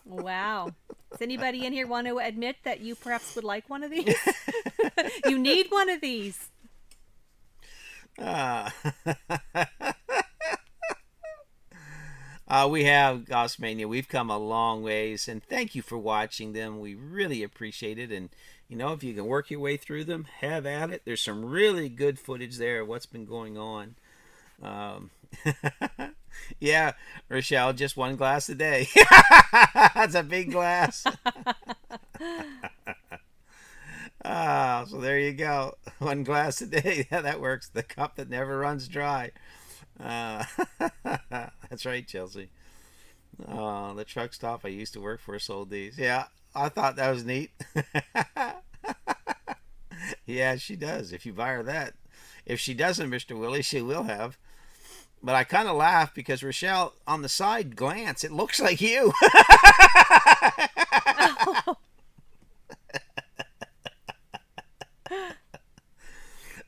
Wow. Does anybody in here want to admit that you perhaps would like one of these? You need one of these. We have Gossmania. We've come a long ways, and thank you for watching them. We really appreciate it. And if you can work your way through them, have at it. There's some really good footage there of what's been going on. Yeah, Rochelle, just 1 glass a day. That's a big glass. So there you go. 1 glass a day. Yeah, that works. The cup that never runs dry. That's right, Chelsea. The truck stop I used to work for sold these. Yeah, I thought that was neat. Yeah, she does. If you buy her that. If she doesn't, Mr. Willie, she will have. But I kind of laugh because Rochelle, on the side glance, it looks like you.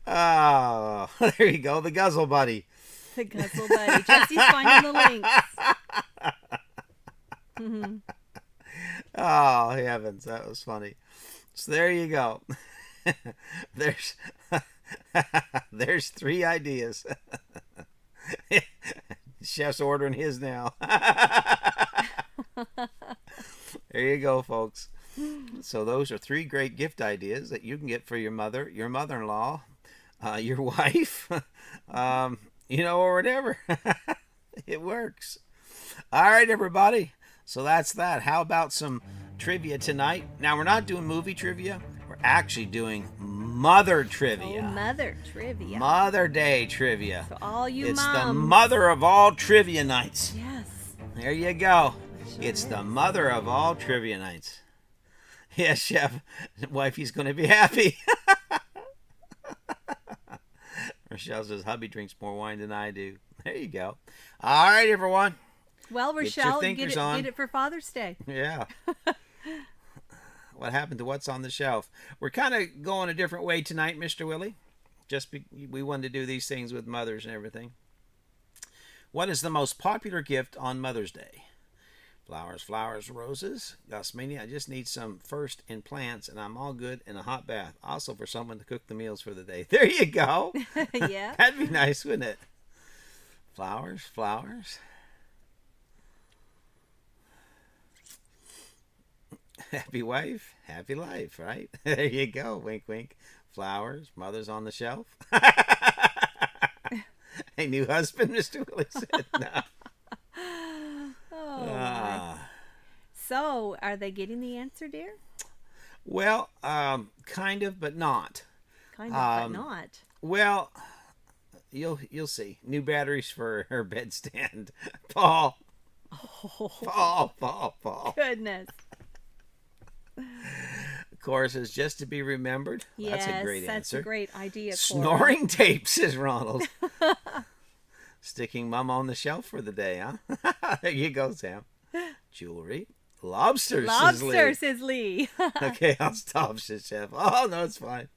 Oh, there you go, the Guzzle Buddy. The Guzzle Buddy. Jesse's finding the links. Mm-hmm. Oh, heavens, that was funny. So there you go. There's 3 ideas. Chef's ordering his now. There you go, folks. So those are 3 great gift ideas that you can get for your mother, your mother-in-law, your wife, or whatever. It works. All right, everybody. So that's that. How about some trivia tonight? Now, we're not doing movie trivia. We're actually doing mother trivia. Oh, mother trivia. Mother Day trivia. So all you It's moms. the mother of all trivia nights. Yes. There you go. Sure It's is. the mother of all trivia nights. Yes, Chef. Wifey's going to be happy. Rochelle says, hubby drinks more wine than I do. There you go. All right, everyone. Well, your Rochelle, thinkers on. get it for Father's Day. Yeah. What happened to what's on the shelf? We're kind of going a different way tonight, Mr. Willie. We wanted to do these things with mothers and everything. What is the most popular gift on Mother's Day? Flowers, flowers, roses. Gossmania, I just need some first in plants, and I'm all good in a hot bath. Also for someone to cook the meals for the day. There you go. Yeah. That'd be nice, wouldn't it? Flowers, flowers. Happy wife, happy life, right? There you go. Wink, wink. Flowers, mother's on the shelf. A new husband, Mr. Willie said. No. Oh, my. So, are they getting the answer, dear? Well, kind of, but not. Kind of, but not. Well, you'll see. New batteries for her bedstand. Paul. Oh, Paul. goodness. Of course, is just to be remembered. Yes, That's a great that's answer. a great idea, Cora. Snoring tape, says Ronald. Sticking mom on the shelf for the day, huh? There you go, Sam. Jewelry. Lobster, Lobster, says Lee. says Lee. Okay, I'll stop, says Chef. Oh, no, it's fine.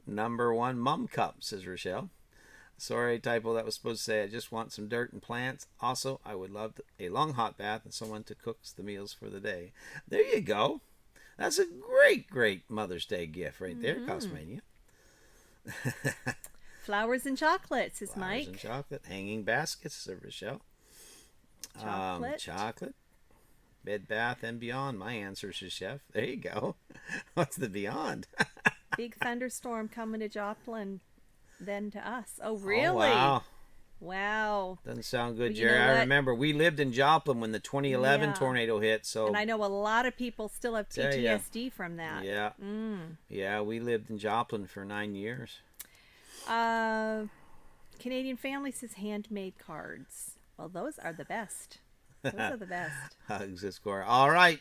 Number 1, mum cup, says Rochelle. Sorry, typo. That was supposed to say, I just want some dirt and plants. Also, I would love a long hot bath and someone to cook the meals for the day. There you go. That's a great, great Mother's Day gift right there, Cosmania. Flowers and chocolates, says Flowers Mike. and chocolate. Hanging baskets, says Rochelle. Chocolate. Chocolate. Bed, bath, and beyond. My answer, says Chef. There you go. What's the beyond? Big thunderstorm coming to Joplin, then to us. Oh, really? Oh, wow. Wow. Doesn't sound good, Well, you Jerry. know I what? remember we lived in Joplin when the 2011 Yeah. tornado hit. So And I know a lot of people still have Tell ya. PTSD from that. yeah, yeah, we lived in Joplin for 9 years. Canadian Family says handmade cards. Well, those are the best. Those are the best. Hugs the score. All right,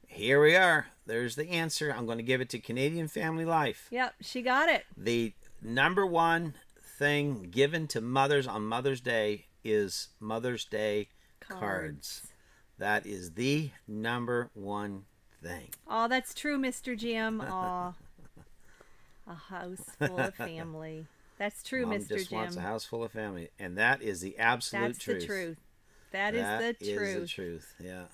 here we are. There's the answer. I'm going to give it to Canadian Family Life. Yep, she got it. The number one thing given to mothers on Mother's Day is Mother's Day cards. That is the number one thing. Oh, that's true, Mr. Jim. Aw. A house full of family. That's true, Mom Mr. just Jim. wants a house full of family, and that is the absolute That's truth. the truth. That is the truth. Yeah.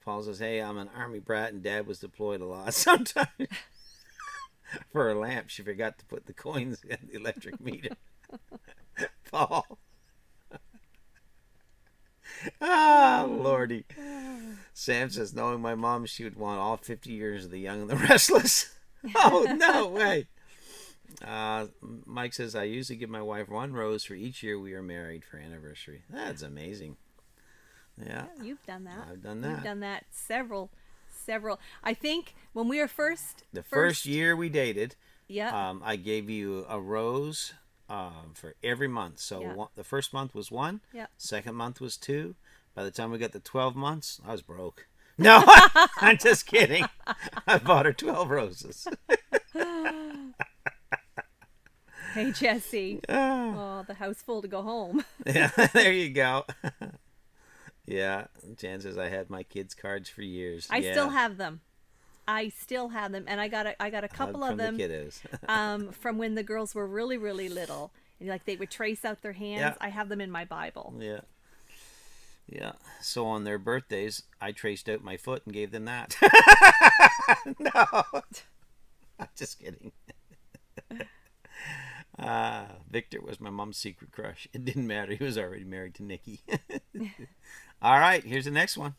Paul says, "Hey, I'm an army brat, and Dad was deployed a lot. Sometimes for a lamp, she forgot to put the coins in the electric meter." Paul. Ah, Lordy. Sam says, "Knowing my mom, she would want all 50 years of The Young and the Restless." Oh, no way. Mike says, "I usually give my wife 1 rose for each year we are married for anniversary." That's amazing. Yeah. You've done that. I've done that. You've done that several. I think when we were first... The first year we dated, Yeah. I gave you a rose for every month. So Yeah. the first month was 1. Yeah. Second month was 2. By the time we got to 12 months, I was broke. No, I'm just kidding. I bought her 12 roses. Hey, Jesse. Oh, the house full to go home. Yeah, there you go. Yeah, Jan says, "I had my kids' cards for years." I still have them. And I got a couple of them the kiddos. from when the girls were really, really little. And like they would trace out their hands. Yeah. I have them in my Bible. Yeah. Yeah. So on their birthdays, I traced out my foot and gave them that. No. I'm just kidding. Victor was my mom's secret crush. It didn't matter. He was already married to Nikki. All right, here's the next one.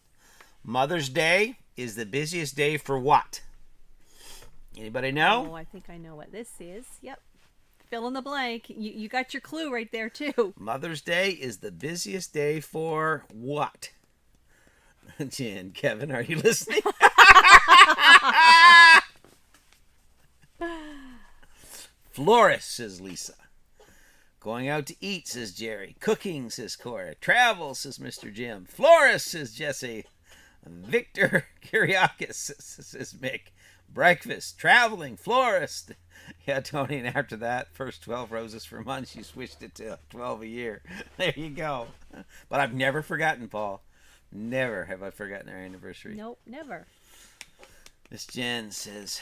Mother's Day is the busiest day for what? Anybody know? Oh, I think I know what this is. Yep. Fill in the blank. You got your clue right there, too. Mother's Day is the busiest day for what? Jan, Kevin, are you listening? Florist, says Lisa. Going out to eat, says Jerry. Cooking, says Cora. Travel, says Mr. Jim. Florist, says Jesse. Victor Kyriakis, says Mick. Breakfast, traveling, florist. Yeah, Tony, and after that, first 12 roses for months, you switched it to 12 a year. There you go. But I've never forgotten, Paul. Never have I forgotten our anniversary. Nope, never. Miss Jen says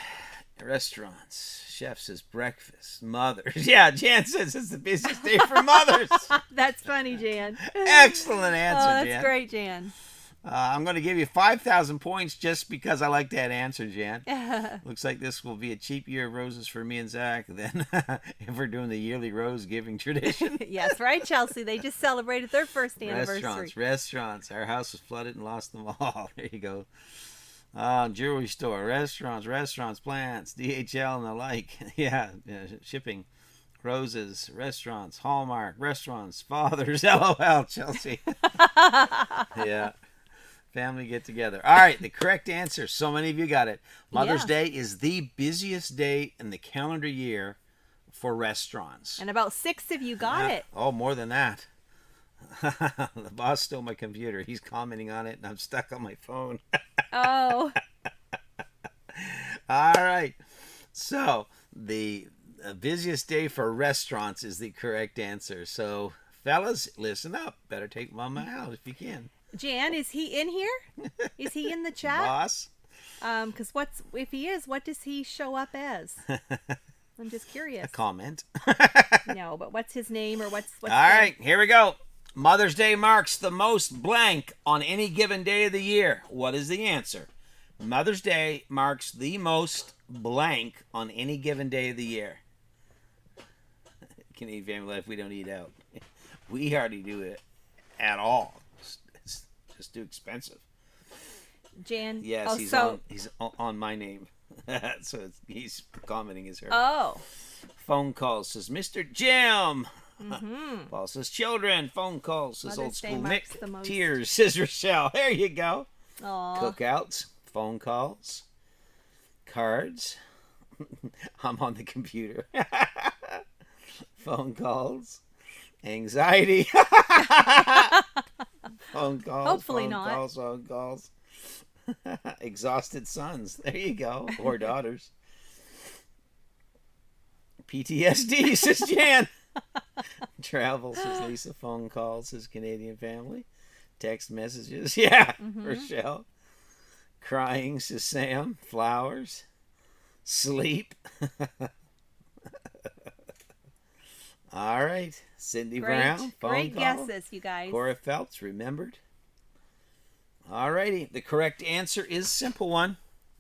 restaurants. Chef says breakfast. Mothers. Yeah, Jan says it's the busiest day for mothers. That's funny, Jan. Excellent answer, Oh, that's Jan. great, Jan. I'm going to give you 5,000 points just because I like that answer, Jan. Looks like this will be a cheap year of roses for me and Zach then if we're doing the yearly rose giving tradition. Yes, right, Chelsea. They just celebrated their first anniversary. Restaurants. Our house was flooded and lost them all. There you go. Jewelry store, restaurants, plants, DHL and the like. Yeah, shipping, roses, restaurants, Hallmark, restaurants, fathers, LOL, Chelsea. Yeah. Family get together. All right, the correct answer. So many of you got it. Mother's Day is the busiest day in the calendar year for restaurants. And about 6 of you got it. Oh, more than that. The boss stole my computer. He's commenting on it, and I'm stuck on my phone. Oh. All right. So the busiest day for restaurants is the correct answer. So, fellas, listen up. Better take Mama out if you can. Jan, is he in here? Is he in the chat? Boss? Because if he is, what does he show up as? I'm just curious. A comment. No, but what's his name or what's All right, here we go. Mother's Day marks the most blank on any given day of the year. What is the answer? Mother's Day marks the most blank on any given day of the year. Canadian Family Life, we don't eat out. We hardly do it at all. It's just too expensive. Jan? Yes, Oh, he's on my name. So he's commenting as her. Oh. Phone call says, Mr. Jim, Paul says children, phone calls, says Mother's old Day school marks Mick. the most. Tears, says Rochelle. There you go. Aw. Cookouts, phone calls, cards. I'm on the computer. Phone calls, anxiety. Phone calls. Hopefully phone not. Calls, phone calls. Exhausted sons. There you go. Or daughters. PTSD, says Jan. Travel, says Lisa. Phone calls, says Canadian family. Text messages. Yeah, Rochelle. Crying, says Sam. Flowers. Sleep. All right. Cindy Brown. Phone Great call. guesses, you guys. Cora Phelps, remembered. All righty. The correct answer is simple one.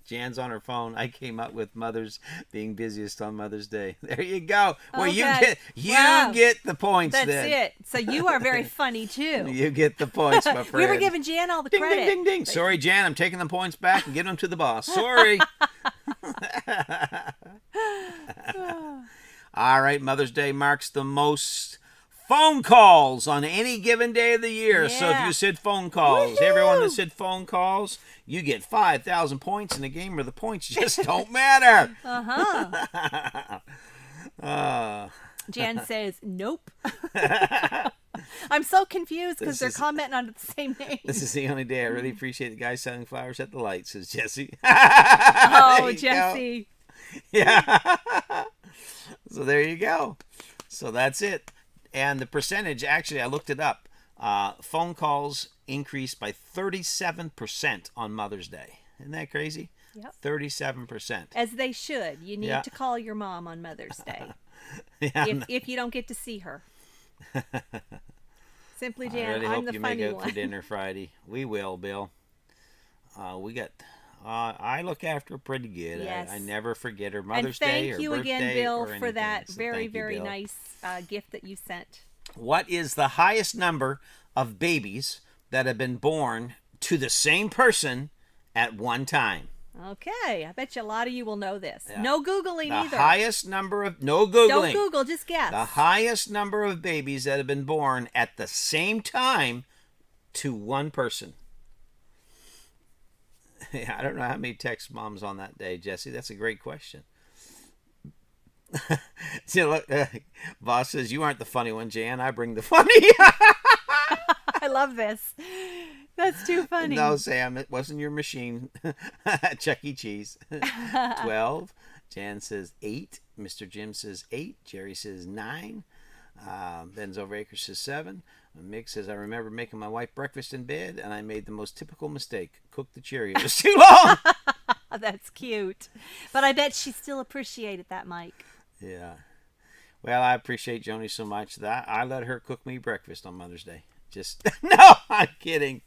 Jan's on her phone. I came up with mothers being busiest on Mother's Day. There you go. Well, Okay. you Wow. get the points. That's then. it. So you are very funny too. You get the points, my friend. We were giving Jan all the ding, credit. ding, ding, ding. Sorry, Jan. I'm taking the points back and giving them to the boss. Sorry. All right. Mother's Day marks the most phone calls on any given day of the year. So if Yeah. you said phone calls, Woohoo! everyone that said phone calls, you get 5,000 points in a game where the points just don't matter. Jan says, nope. I'm so confused because they're commenting on the same name. This is the only day I really appreciate the guy selling flowers at the light, says Jesse. Oh, Jesse. Yeah. So there you go. So that's it. And the percentage, actually, I looked it up. Phone calls increased by 37% on Mother's Day. Isn't that crazy? Yep. 37%. As they should. You need Yeah. to call your mom on Mother's Day. Yeah, if you don't get to see her. Simply I Jan, really I'm hope the you funny make out one. for dinner Friday. We will, Bill. We got. I look after her pretty good. Yes. I never forget her And Mother's Day, thank her you birthday, again, Bill, or for anything. that So very, thank you, very Bill. nice gift that you sent. What is the highest number of babies that have been born to the same person at one time? Okay, I bet you a lot of you will know this. Yeah. No Googling The either. highest number of no Googling. Don't Google, just guess. The highest number of babies that have been born at the same time to one person. Yeah, I don't know how many text moms on that day, Jesse. That's a great question. See, look, boss says you aren't the funny one, Jan. I bring the funny. I love this. That's too funny. No, Sam, it wasn't your machine. Chuck E. Cheese. 12. Jan says 8. Mr. Jim says 8. Jerry says 9. Ben's Overacre says 7. Mick says, I remember making my wife breakfast in bed, and I made the most typical mistake. Cooked the Cheerios too long. That's cute. But I bet she still appreciated that, Mike. Yeah. Well, I appreciate Joni so much that I let her cook me breakfast on Mother's Day. Just, no, I'm kidding.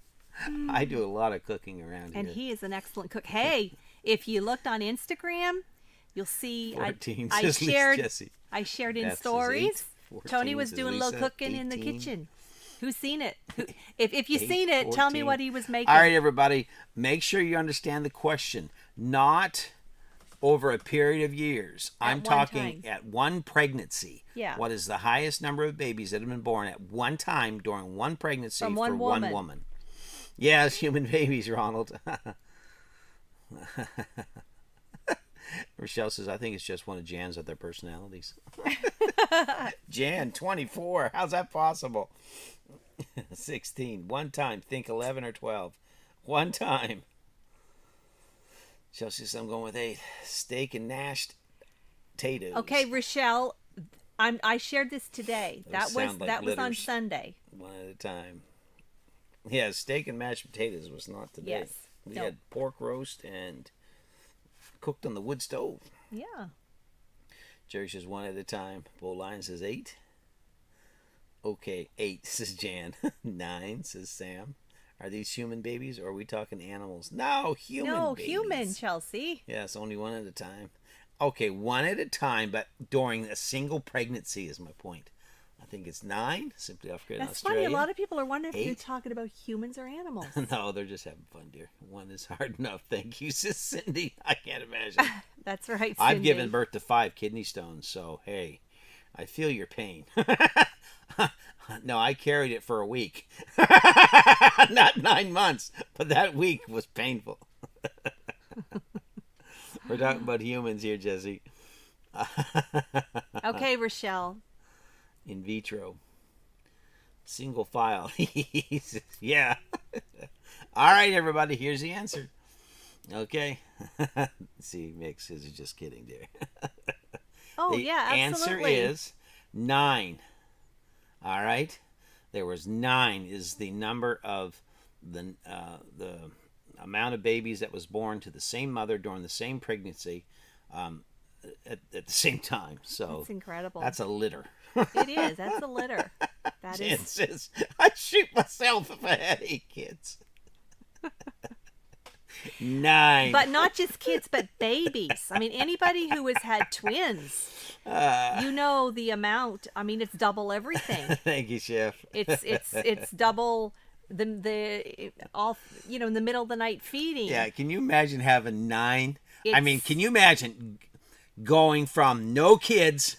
I do a lot of cooking around And here. he is an excellent cook. Hey, if you looked on Instagram, you'll see 14 I says shared Jesse. I shared in Beth says stories. 8. Tony 14 was says doing a little Lisa. cooking in the 18. kitchen. Who's seen it? If you've 8, seen it, tell me 14. what he was making. All right, everybody, make sure you understand the question. Not over a period of years. I'm one talking time. at one pregnancy. Yeah. What is the highest number of babies that have been born at one time during one pregnancy From one for woman. one woman? Yes, human babies, Ronald. Rochelle says, I think it's just one of Jan's other personalities. Jan, 24. How's that possible? 16. One time. Think 11 or 12. One time. Chelsea says, I'm going with 8. Steak and mashed potatoes. Okay, Rochelle, I shared this today. Those That was sound like on litters. Sunday. One at a time. Yeah, steak and mashed potatoes was not today. Yes. We No. had pork roast and cooked on the wood stove. Yeah. Jerry says 1 at a time. Bull Lion says 8. Okay, 8 says Jan. 9 says Sam. Are these human babies or are we talking animals? No, human No, babies. human, Chelsea. Yes, only 1 at a time. Okay, 1 at a time, but during a single pregnancy is my point. I think it's 9, simply off grid in That's Australia. funny. A lot of people are wondering if you're 8. talking about humans or animals. No, they're just having fun, dear. 1 is hard enough. Thank you, says Cindy. I can't imagine. That's right, Cindy. I've given birth to 5 kidney stones, so hey, I feel your pain. No, I carried it for a week. Not 9 months, but that week was painful. We're talking about humans here, Jesse. Okay, Rochelle. In vitro. Single file. Yeah. All right, everybody, here's the answer. Okay. See, Mix is just kidding there. Oh, The yeah, answer absolutely. is 9. All right. There was 9 is the number of the amount of babies that was born to the same mother during the same pregnancy at the same time. So That's incredible. that's a litter. It is. That's a litter. That Jen is. says, I shoot myself if I had 8 kids. 9. But not just kids, but babies. I mean, anybody who has had twins, you know the amount. I mean, it's double everything. Thank you, Chef. It's double the all, you know, in the middle of the night feeding. Yeah, can you imagine having 9? I mean, It's- can you imagine going from no kids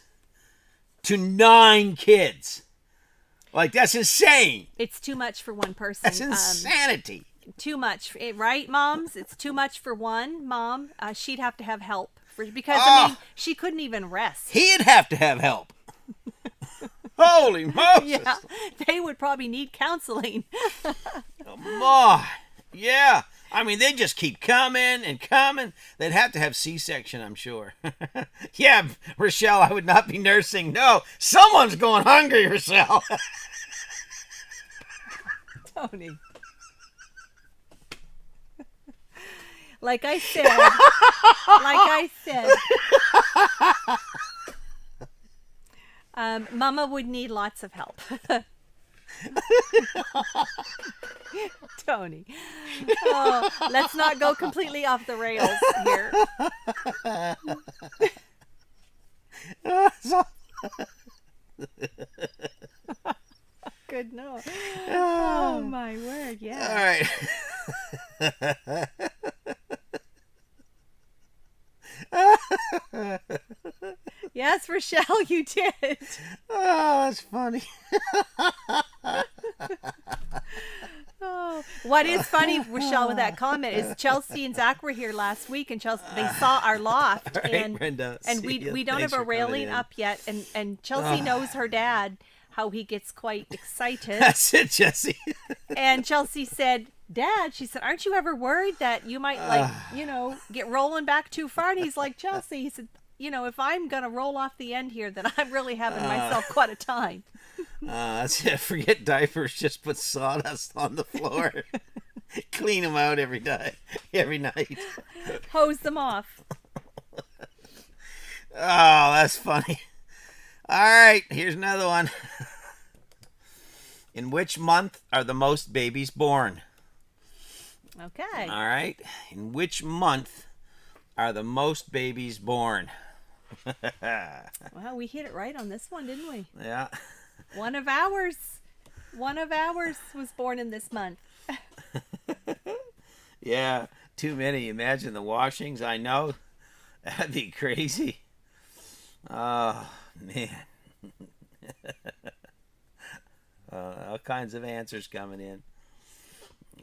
to 9 kids? Like, that's insane. It's too much for one person. That's insanity. Too much, right, moms? It's too much for one mom. She'd have to have help because I mean, she couldn't even rest. He'd have to have help. Holy Moses. Yeah, they would probably need counseling. My. Yeah. I mean, they just keep coming and coming. They'd have to have C-section, I'm sure. Yeah, Rochelle, I would not be nursing. No, someone's going hungry, Rochelle. Tony. Like I said, Mama would need lots of help. Tony. Oh, let's not go completely off the rails here. Good no. Oh my word, yeah. All right. Yes, Rochelle, you did. Oh, that's funny. Oh, what is funny, Rochelle, with that comment is Chelsea and Zach were here last week, and Chelsea they saw our loft, All right, and Brenda, and see we ya. we don't Thanks have a for coming railing in. up yet, and Chelsea knows her dad, how he gets quite excited, That's it, Jesse. and Chelsea said, Dad, she said, aren't you ever worried that you might get rolling back too far? And he's like, Chelsea, he said, if I'm gonna roll off the end here, then I'm really having myself quite a time. That's it. Forget diapers. Just put sawdust on the floor. Clean them out every night. Hose them off. Oh, that's funny. All right, here's another one. In which month are the most babies born? Okay. All right. In which month are the most babies born? Well, we hit it right on this one, didn't we? Yeah. One of ours was born in this month. Yeah. Too many. Imagine the washings. I know. That'd be crazy. Oh, man. All kinds of answers coming in.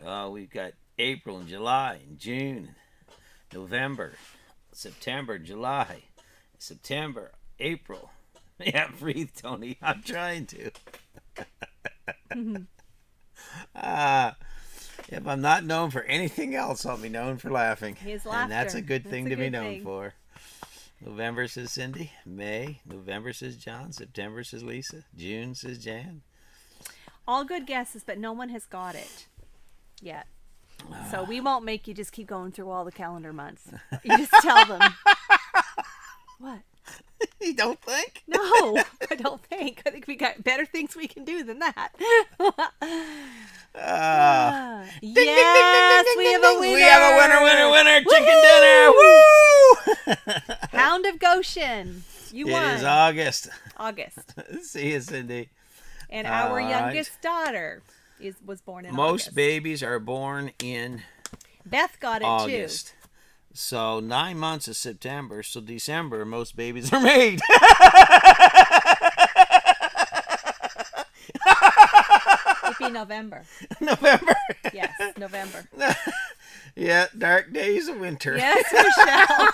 Oh, we've got April and July and June, November, September, July, September, April. Yeah, breathe, Tony. I'm trying to. If I'm not known for anything else, I'll be known for laughing. His And that's laughter. a good That's thing a to be good known thing. for. November says Cindy. May. November says John. September says Lisa. June says Jan. All good guesses, but no one has got it yet. So we won't make you just keep going through all the calendar months. You just tell them. What? You don't think? No, I don't think. I think we got better things we can do than that. Yes, we have a winner. We have a winner. Chicken dinner. Woo! Hound of Goshen. You It won. is August. August. See you, Cindy. And our All right. youngest daughter was born in Most August. babies are born in Beth got it August. So 9 months is September. So December, most babies are made. say November. November. Yes, November. Yeah, dark days of winter. Yes, Michelle.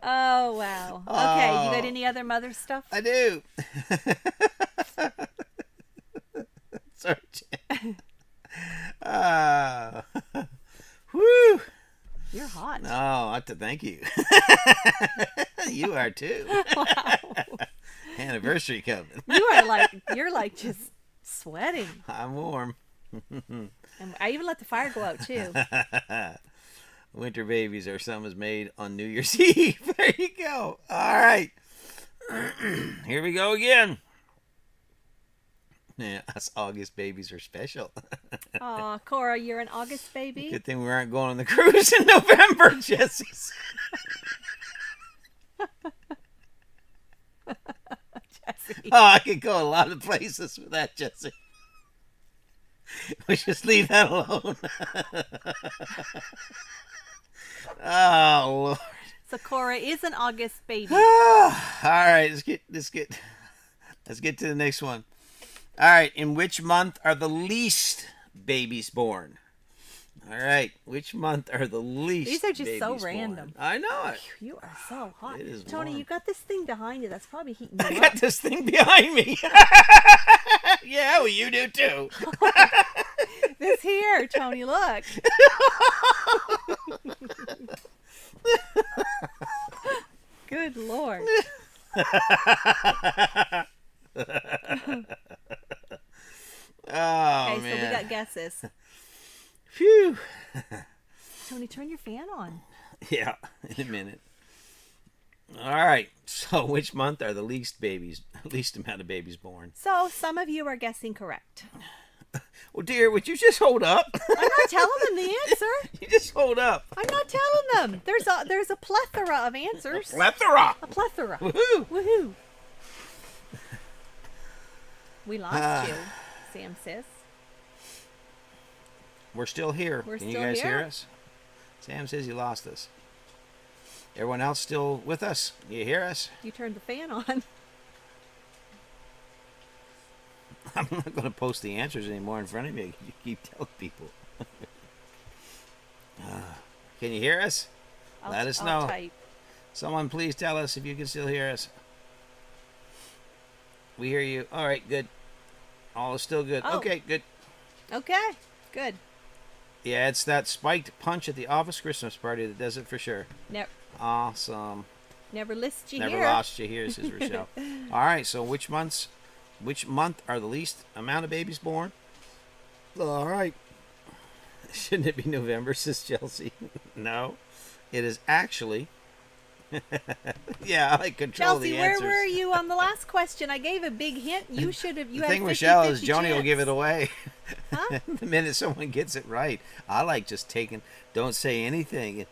Oh, wow. Okay, you got any other mother stuff? I do. Sorry, Jen. Whew. You're hot. Oh, thank you. You are too. Wow. Anniversary coming. You're like just sweating. I'm warm. And I even let the fire go out too. Winter babies are summer's made on New Year's Eve. There you go. All right. Here we go again. Yeah, us August babies are special. Aw, Cora, you're an August baby? Good thing we aren't going on the cruise in November, Jesse. Jesse. Oh, I could go a lot of places with that, Jesse. We just leave that alone. Oh, Lord. So Cora is an August baby. All right, let's get to the next one. All right, in which month are the least babies born? All right, which month are the least? These are just babies so born? random. I know it. You are so hot. It is Tony, warm. you got this thing behind you that's probably heating I you got up. this thing behind me. Yeah, well, you do too. This here, Tony, look. Good Lord. Oh, Okay, man. so we got guesses. Phew. Tony, turn your fan on. Yeah, in a minute. All right. So, which month are the least amount of babies born? So some of you are guessing correct. Well, dear, would you just hold up? I'm not telling them the answer. You just hold up. I'm not telling them. There's a plethora of answers. Plethora. A plethora. Woohoo. Woohoo. We lost you, Sam says. We're still here. We're Can still you guys here. hear us? Sam says he lost us. Everyone else still with us? You hear us? You turned the fan on. I'm not going to post the answers anymore in front of you. You keep telling people. Can you hear us? Let us I'll know. type. Someone please tell us if you can still hear us. We hear you. All right, good. All is still good. Oh. Okay, good. Okay, good. Yeah, it's that spiked punch at the office Christmas party that does it for sure. Awesome. Never list you Never here. lost you here, says Rochelle. All right, so which month are the least amount of babies born? All right. Shouldn't it be November, says Chelsea? No. It is actually... Yeah, I control Chelsea, the where answers. were you on the last question? I gave a big hint. You should have. You The had thing, 50, Michelle, is 50 Joni will chance. give it away. Huh? The minute someone gets it right. I like just don't say anything.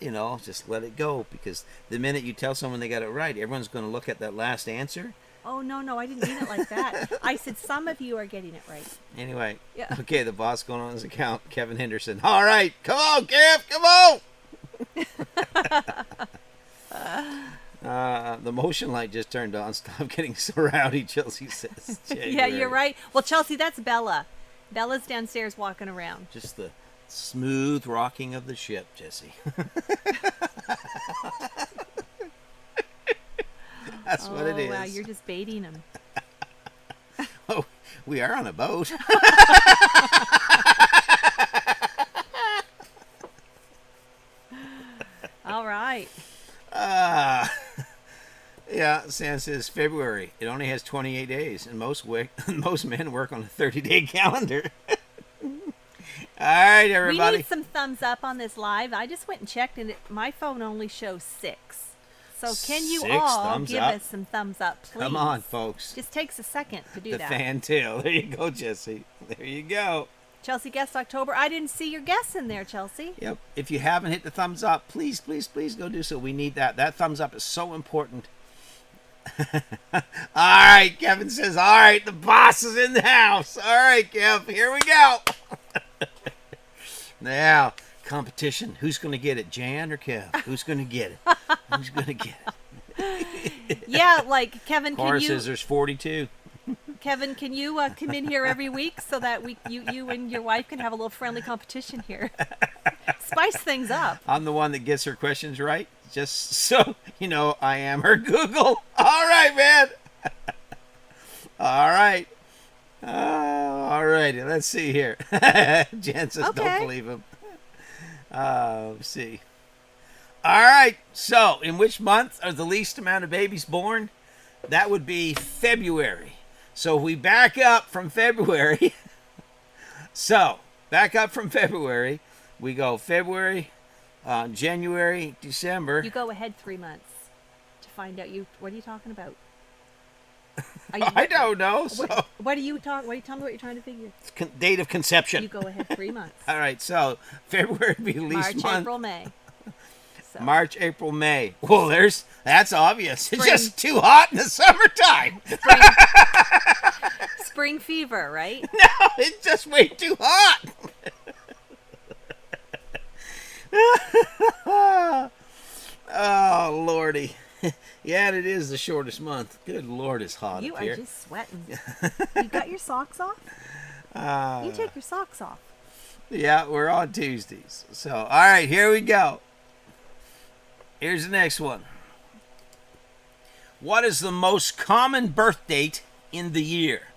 Just let it go. Because the minute you tell someone they got it right, everyone's going to look at that last answer. Oh, no, I didn't mean it like that. I said some of you are getting it right. Anyway, Yeah. Okay, the boss going on his account, Kevin Henderson. All right, come on, Kev, come on. The motion light just turned on. Stop getting so rowdy, Chelsea says. Yeah, you're right. Well, Chelsea, that's Bella. Bella's downstairs walking around. Just the smooth rocking of the ship, Jesse. That's what it is. Wow, you're just baiting him. Oh, we are on a boat. All right. Yeah, Sam says February. It only has 28 days, and most men work on a 30-day calendar. All right, everybody. We need some thumbs up on this live. I just went and checked, and my phone only shows 6. So can you 6 all thumbs give up? us some thumbs up, please? Come on, folks. Just takes a second to do The that. fan tail. There you go, Jesse. There you go. Chelsea guessed October. I didn't see your guess in there, Chelsea. Yep. If you haven't hit the thumbs up, please, please, please go do so. We need that. That thumbs up is so important. All right, Kevin says, all right, the boss is in the house. All right, Kev, here we go. Now, competition. Who's going to get it, Jan or Kev? Who's going to get it? Who's going to get it? Yeah, like Kevin, Cora can you says there's 42. Kevin, can you come in here every week so that you and your wife can have a little friendly competition here? Spice things up. I'm the one that gets her questions right, just so you know I am her Google. All right, man. All right. All righty. Let's see here. Jen says, Okay. don't believe him. Let's see. All right. So, in which month are the least amount of babies born? That would be February. So, if we back up from February. We go February, January, December. You go ahead 3 months to find out. What are you talking about? I don't know. So. What are you talking? Tell me what you're trying to figure. Date of conception. You go ahead 3 months. All right. So February would be least March, month. April, May. So. March, April, May. Well, that's obvious. Spring. It's just too hot in the summertime. Spring fever, right? No, it's just way too hot. Oh, Lordy. Yeah, it is the shortest month. Good Lord, it's hot You up are here. just sweating. You got your socks off? You take your socks off. Yeah, we're on Tuesdays. So, all right, here we go. Here's the next one. What is the most common birth date in the year?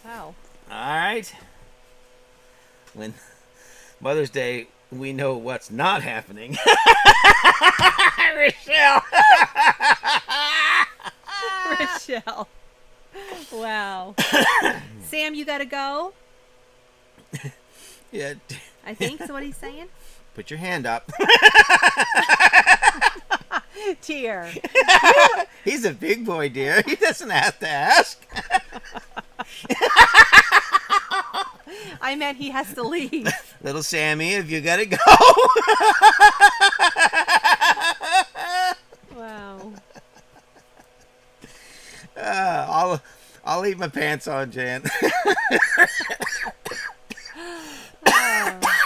Wow. All right. When Mother's Day, we know what's not happening. Rochelle. Rochelle. Wow. Sam, you got to go? Yeah. I think that's what he's saying. Put your hand up. Dear. He's a big boy, dear. He doesn't have to ask. I meant he has to leave. Little Sammy, if you gotta go. Wow. I'll leave my pants on, Jan.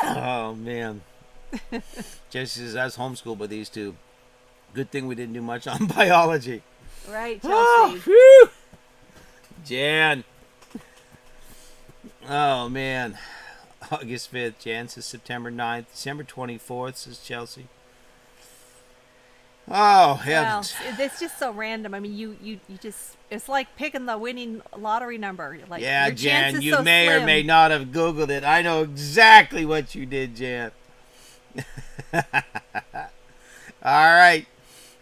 Oh man. Jesse says I was homeschooled by these two. Good thing we didn't do much on biology. Right, Oh, Chelsea. whew. Jan. Oh man. August 5th. Jan says September 9th. December 24th says Chelsea. Oh, heavens. Well, it's just so random. I mean, you just, it's like picking the winning lottery number. Like, Yeah, your Jan, chance is you so may or slim. may not have Googled it. I know exactly what you did, Jan. All right.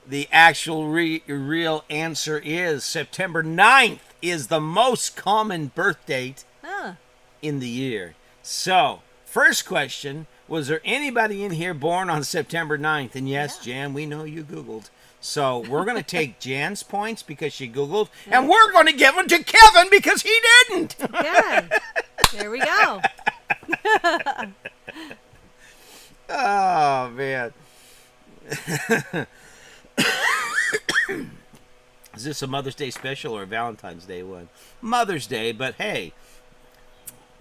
The actual real answer is September 9th is the most common birth date Huh. in the year. So, first question, was there anybody in here born on September 9th? And yes, Yeah. Jan, we know you Googled. So, we're going to take Jan's points because she Googled, and we're going to give them to Kevin because he didn't. Okay. There we go. Oh, man. Is this a Mother's Day special or a Valentine's Day one? Mother's Day, but hey,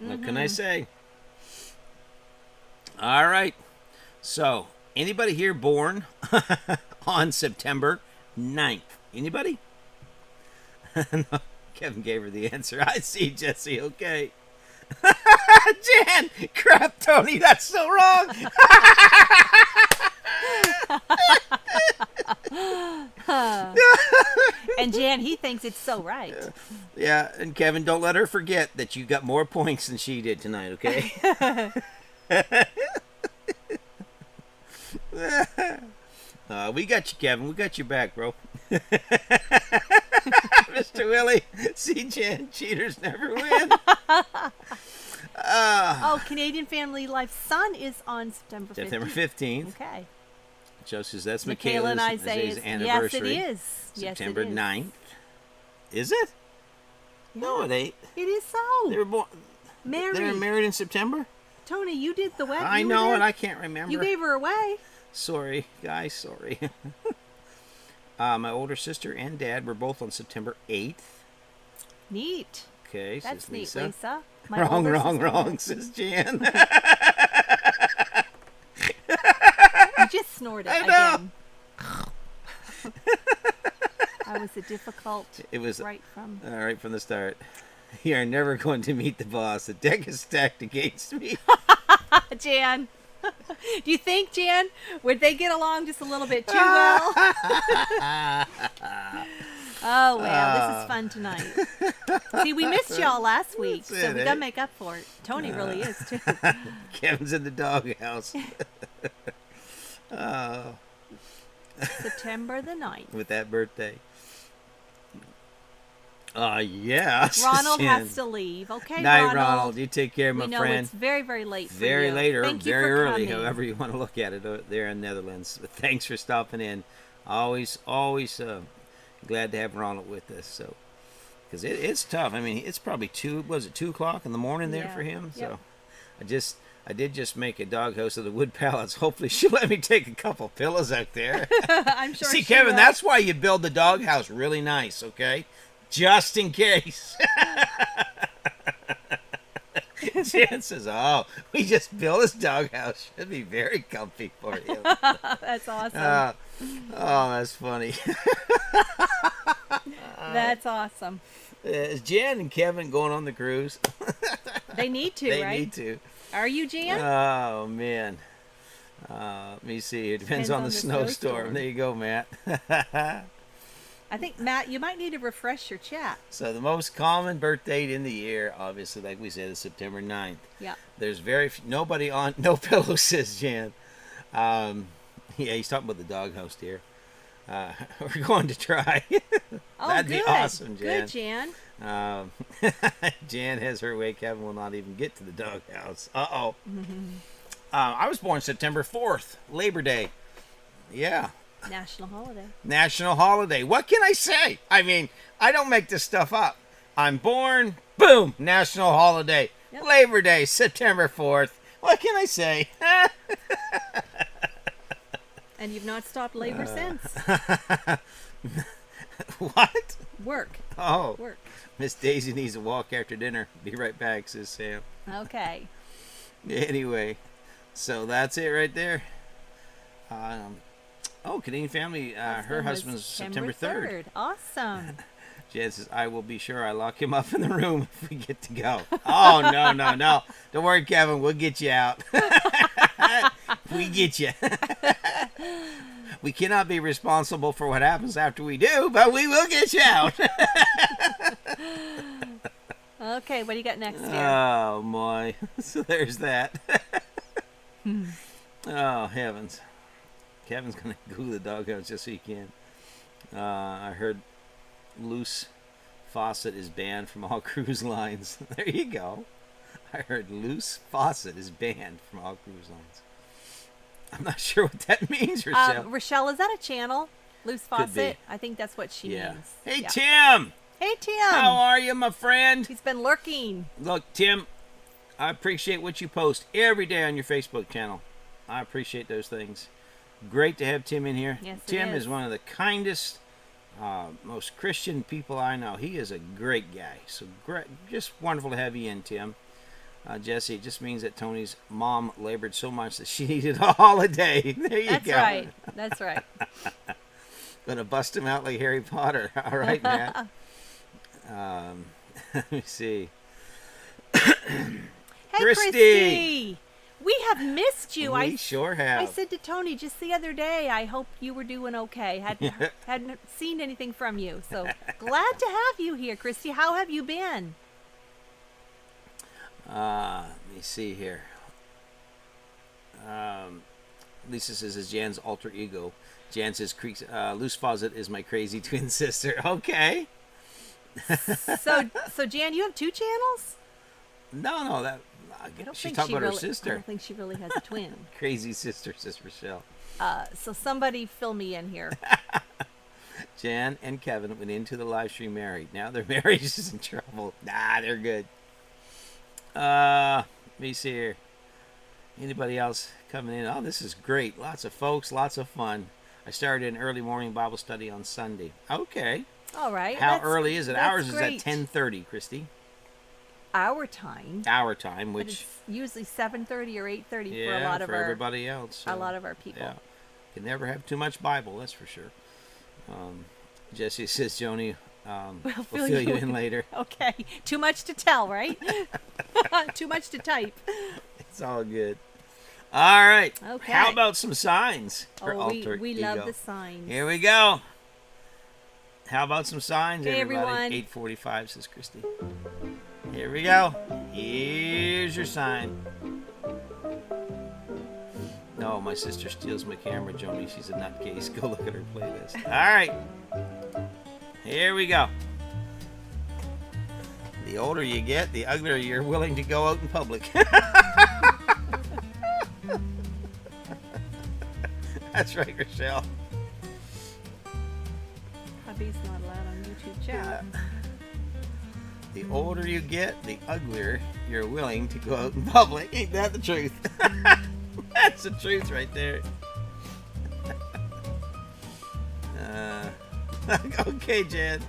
what can I say? All right. So, anybody here born on September 9th? Anybody? No, Kevin gave her the answer. I see, Jesse. Okay. Jan, crap, Tony, that's so wrong. And Jan, he thinks it's so right. Yeah, and Kevin, don't let her forget that you got more points than she did tonight, okay? We got you, Kevin. We got your back, bro. Mr. Willie, see, Jan, cheaters never win. Oh, Canadian Family Life Sun is on September 15th. September 15th. Okay. Joe says that's Michaela and Michaela's Isaiah's anniversary. Yes, it is. September yes, it is. 9th. Is it? No, it ain't. It is so. They were born. Married. They were married in September? Tony, you did the wedding. I know, and I can't remember. You gave her away. Sorry, guys, sorry. My older sister and dad were both on September 8th. Neat. Okay, That's says neat, Lisa. Lisa. My Wrong, older wrong, sister- wrong, says Jan. You just snorted I know. again. I was a difficult. It was right from. right from the start. You are never going to meet the boss. The deck is stacked against me. Jan. Do you think, Jan, would they get along just a little bit too well? Oh, well, this is fun tonight. See, we missed y'all last week, so we got to make up for it. Tony really is, too. Kevin's in the doghouse. September the 9th. With that birthday. Yeah. Ronald has to leave. Okay, Night, Ronald. You take care, my we know friend. It's very, very late for very you. late or Thank you very for early, coming. however you want to look at it there in Netherlands. But thanks for stopping in. Always glad to have Ronald with us. So, because it's tough. I mean, it's probably 2 o'clock in the morning there for him. Yep. So, I did just make a doghouse of the wood pallets. Hopefully, she'll let me take a couple pillows out there. I'm sure. See, she Kevin, will. that's why you build the doghouse really nice, okay? Just in case. Jan says, we just built this doghouse. Should be very comfy for you. That's awesome. That's funny. That's awesome. Is Jan and Kevin going on the cruise? They need to, They right? need to. Are you, Jan? Oh, man. Let me see. It depends on the snowstorm. There you go, Matt. I think, Matt, you might need to refresh your chat. So the most common birth date in the year, obviously, like we said, is September 9th. Yeah. There's nobody on, no pillow, says Jan. Yeah, he's talking about the doghouse here. We're going to try. That'd be awesome, Jan. Good, Jan. Jan has her way. Kevin will not even get to the doghouse. I was born September 4th, Labor Day. Yeah. National holiday. National holiday. What can I say? I mean, I don't make this stuff up. I'm born, boom, national holiday. Yep. Labor Day, September 4th. What can I say? And you've not stopped labor since. What? Work. Oh. Work. Miss Daisy needs a walk after dinner. Be right back, says Sam. Okay. Anyway, so that's it right there. Canadian family, her husband's September 3rd. Awesome. Jan says, I will be sure I lock him up in the room if we get to go. Oh, no. Don't worry, Kevin. We'll get you out. We get you. We cannot be responsible for what happens after we do, but we will get you out. Okay, what do you got next here? Oh, my. So there's that. Oh, heavens. Kevin's going to glue the doghouse just so he can. I heard loose faucet is banned from all cruise lines. There you go. I heard loose faucet is banned from all cruise lines. I'm not sure what that means, Rochelle. Rochelle, is that a channel? Loose Could be. faucet? I think that's what she means. Hey, Yeah. Tim. Hey, Tim. How are you, my friend? He's been lurking. Look, Tim, I appreciate what you post every day on your Facebook channel. I appreciate those things. Great to have Tim in here. Yes, it Tim is. is one of the kindest, most Christian people I know. He is a great guy. So great, just wonderful to have you in, Tim. Jesse, it just means that Tony's mom labored so much that she needed a holiday. There you That's go. right. That's right. Gonna bust him out like Harry Potter. All right, Matt. Let me see. Hey, Christy. Christy. We have missed you. We sure have. I said to Tony just the other day, I hope you were doing okay. Hadn't seen anything from you. So glad to have you here, Christy. How have you been? Let me see here. Lisa says is Jan's alter ego. Jan says Loose Faucet is my crazy twin sister. Okay. So Jan, you have 2 channels? No, that I don't she's think talking she about her really, I sister. don't think she really has a twin. Crazy sister, says Rochelle. So somebody fill me in here. Jan and Kevin went into the live stream married. Now their marriage is in trouble. Nah, they're good. Let me see here. Anybody else coming in? Oh, this is great. Lots of folks, lots of fun. I started an early morning Bible study on Sunday. Okay. All right. How early is it? That's Ours great. is at 10:30, Christy. Our time. Our time, But which it's usually 7:30 or 8:30 for a lot of for our everybody else. a lot of our people. Yeah, can never have too much Bible, that's for sure. Jesse says, Joni, We'll we'll fill you in later. Okay. Too much to tell, right? Too much to type. It's all good. All right. Okay. How about some signs for Oh, alter we ego? love the signs. Here we go. How about some signs, Okay, everybody? everyone. 8:45, says Christy. Here we go. Here's your sign. No, my sister steals my camera, Joni. She's a nutcase. Go look at her playlist. All right. Here we go. The older you get, the uglier you're willing to go out in public. That's right, Rochelle. Hubby's not allowed on YouTube chat. The older you get, the uglier you're willing to go out in public. Ain't that the truth? That's the truth right there. Okay, Jan.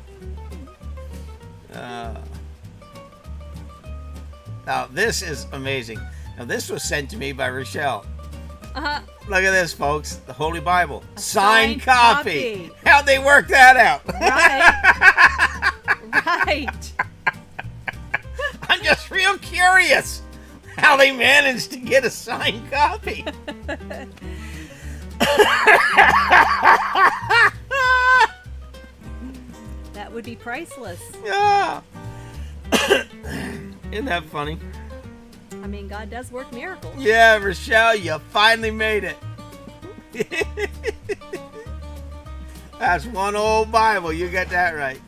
Now, this is amazing. Now, this was sent to me by Rochelle. Uh-huh. Look at this, folks. The Holy Bible. A Signed signed copy. copy. How'd they work that out? Right. Right. I'm just real curious how they managed to get a signed copy. That would be priceless. Yeah. Isn't that funny? I mean, God does work miracles. Yeah, Rochelle, you finally made it. That's one old Bible. You got that right.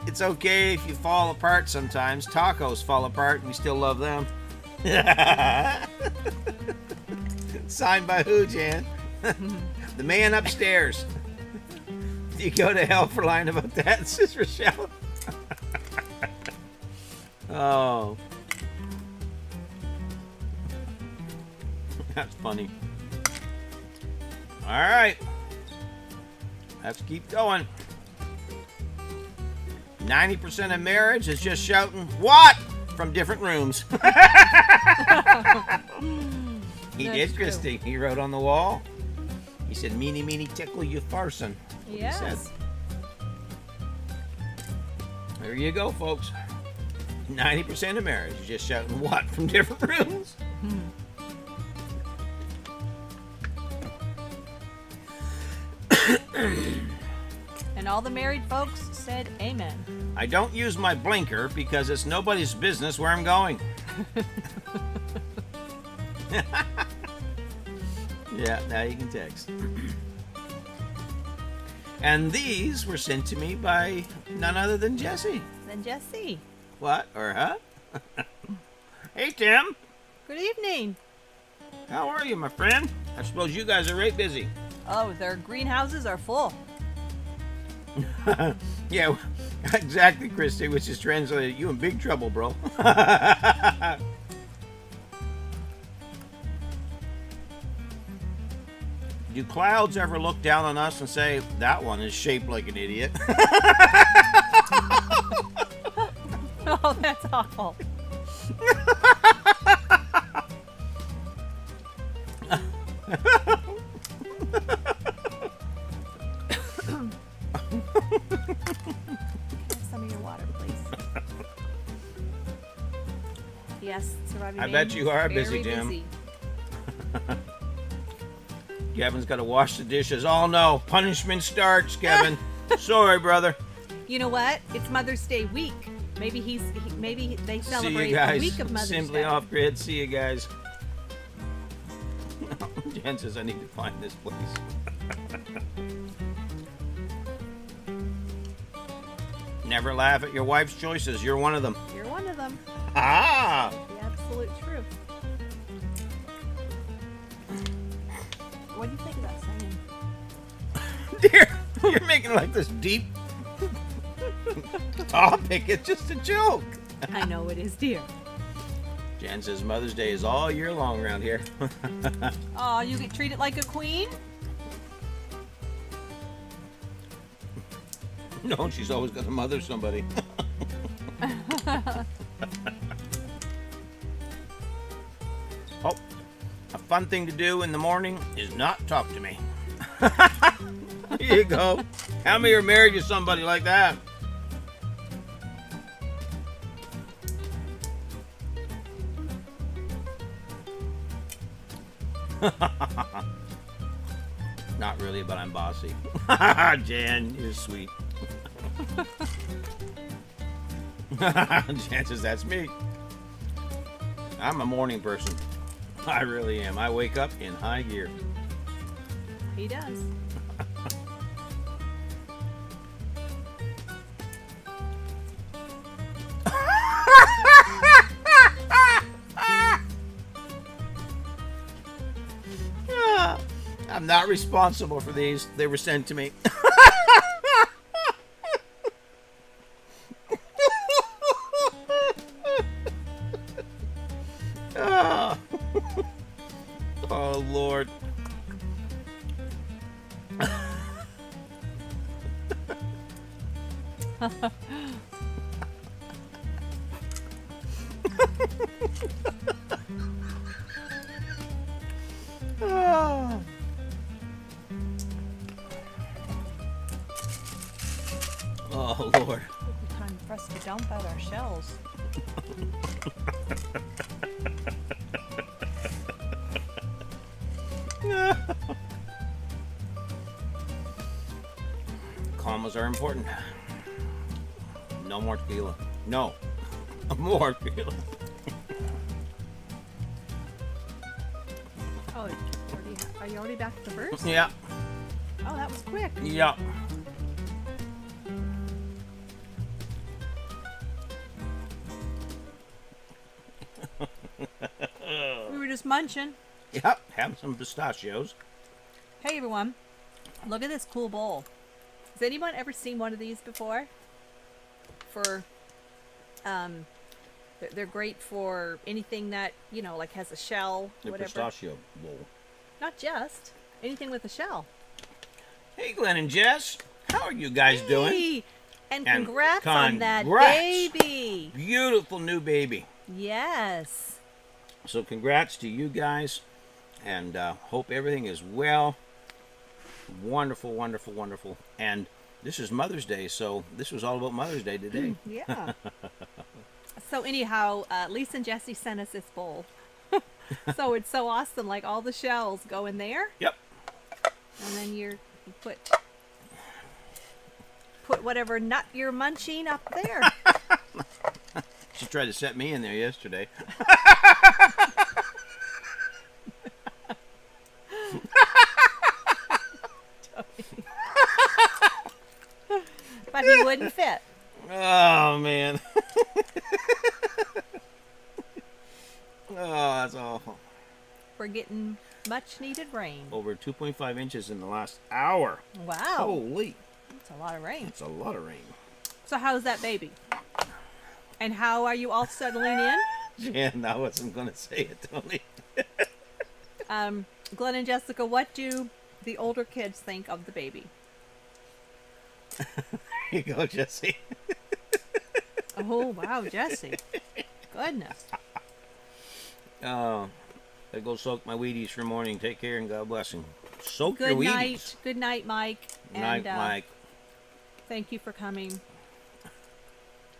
It's okay if you fall apart sometimes. Tacos fall apart and we still love them. Signed by who, Jan? The man upstairs. You go to hell for lying about that, says Rochelle. Oh. That's funny. All right. Let's keep going. 90% of marriage is just shouting, "What?" from different rooms. He That's did, true. Christy. He wrote on the wall. He said, "Meeny, meeny, tickle, you farson." Yes. He said. There you go, folks. 90% of marriage is just shouting "what" from different rooms. And all the married folks said amen. I don't use my blinker because it's nobody's business where I'm going. Yeah, now you can text. And these were sent to me by none other than Jesse. Then Jesse. What? Or huh? Hey, Tim. Good evening. How are you, my friend? I suppose you guys are right busy. Oh, their greenhouses are full. Yeah, exactly, Christy, which is translated, you in big trouble, bro. Do clouds ever look down on us and say, that one is shaped like an idiot? Oh, that's awful. Some of your water, please. Yes, surviving. I bet you are busy, very Jim. busy. Kevin's got to wash the dishes. Oh, no. Punishment starts, Kevin. Sorry, brother. You know what? It's Mother's Day week. Maybe maybe they See celebrate you guys. the week of Mother's Simply Day. off grid. See you guys. Jen says I need to find this place. Never laugh at your wife's choices. You're one of them. You're one of them. Ah! The absolute truth. What do you think of that saying? Dear, you're making like this deep topic. It's just a joke. I know it is, dear. Jan says Mother's Day is all year long around here. Oh, you get treated like a queen? No, she's always got to mother somebody. Oh, a fun thing to do in the morning is not talk to me. There you go. How many are married to somebody like that? Not really, but I'm bossy. Jan, you're sweet. Jan says that's me. I'm a morning person. I really am. I wake up in high gear. He does. I'm not responsible for these. They were sent to me. Oh, oh Lord. Oh. Oh Lord. Time for us to dump out our shells. Commas are important. No more tequila. No. More tequila. Oh, are you already back to the verse? Yeah. Oh, that was quick. Yeah. We were just munching. Yep. Have some pistachios. Hey everyone, look at this cool bowl. Has anyone ever seen one of these before? They're great for anything that, you know, like has a shell, The whatever. pistachio bowl. Not just anything with a shell. Hey, Glenn and Jess. How are you guys doing? Hey, and And congrats on that congrats. baby. Beautiful new baby. Yes. So congrats to you guys. And hope everything is well. Wonderful, wonderful, wonderful. And this is Mother's Day, so this was all about Mother's Day today. Yeah. So anyhow, Lisa and Jesse sent us this bowl. So it's so awesome. Like all the shells go in there. Yep. And then you put whatever nut you're munching up there. She tried to set me in there yesterday. But he wouldn't fit. Oh, man. Oh, that's awful. We're getting much needed rain. Over 2.5 inches in the last hour. Wow. Holy. That's a lot of rain. That's a lot of rain. So how's that baby? And how are you all settling in? Jan, I wasn't going to say it, Tony. Glenn and Jessica, what do the older kids think of the baby? Here you go, Jesse. Oh, wow, Jesse. Goodness. Oh, I go soak my Wheaties for morning. Take care and God bless him. Soak Good your Wheaties. night. Good night, Mike. Night, Mike. Thank you for coming.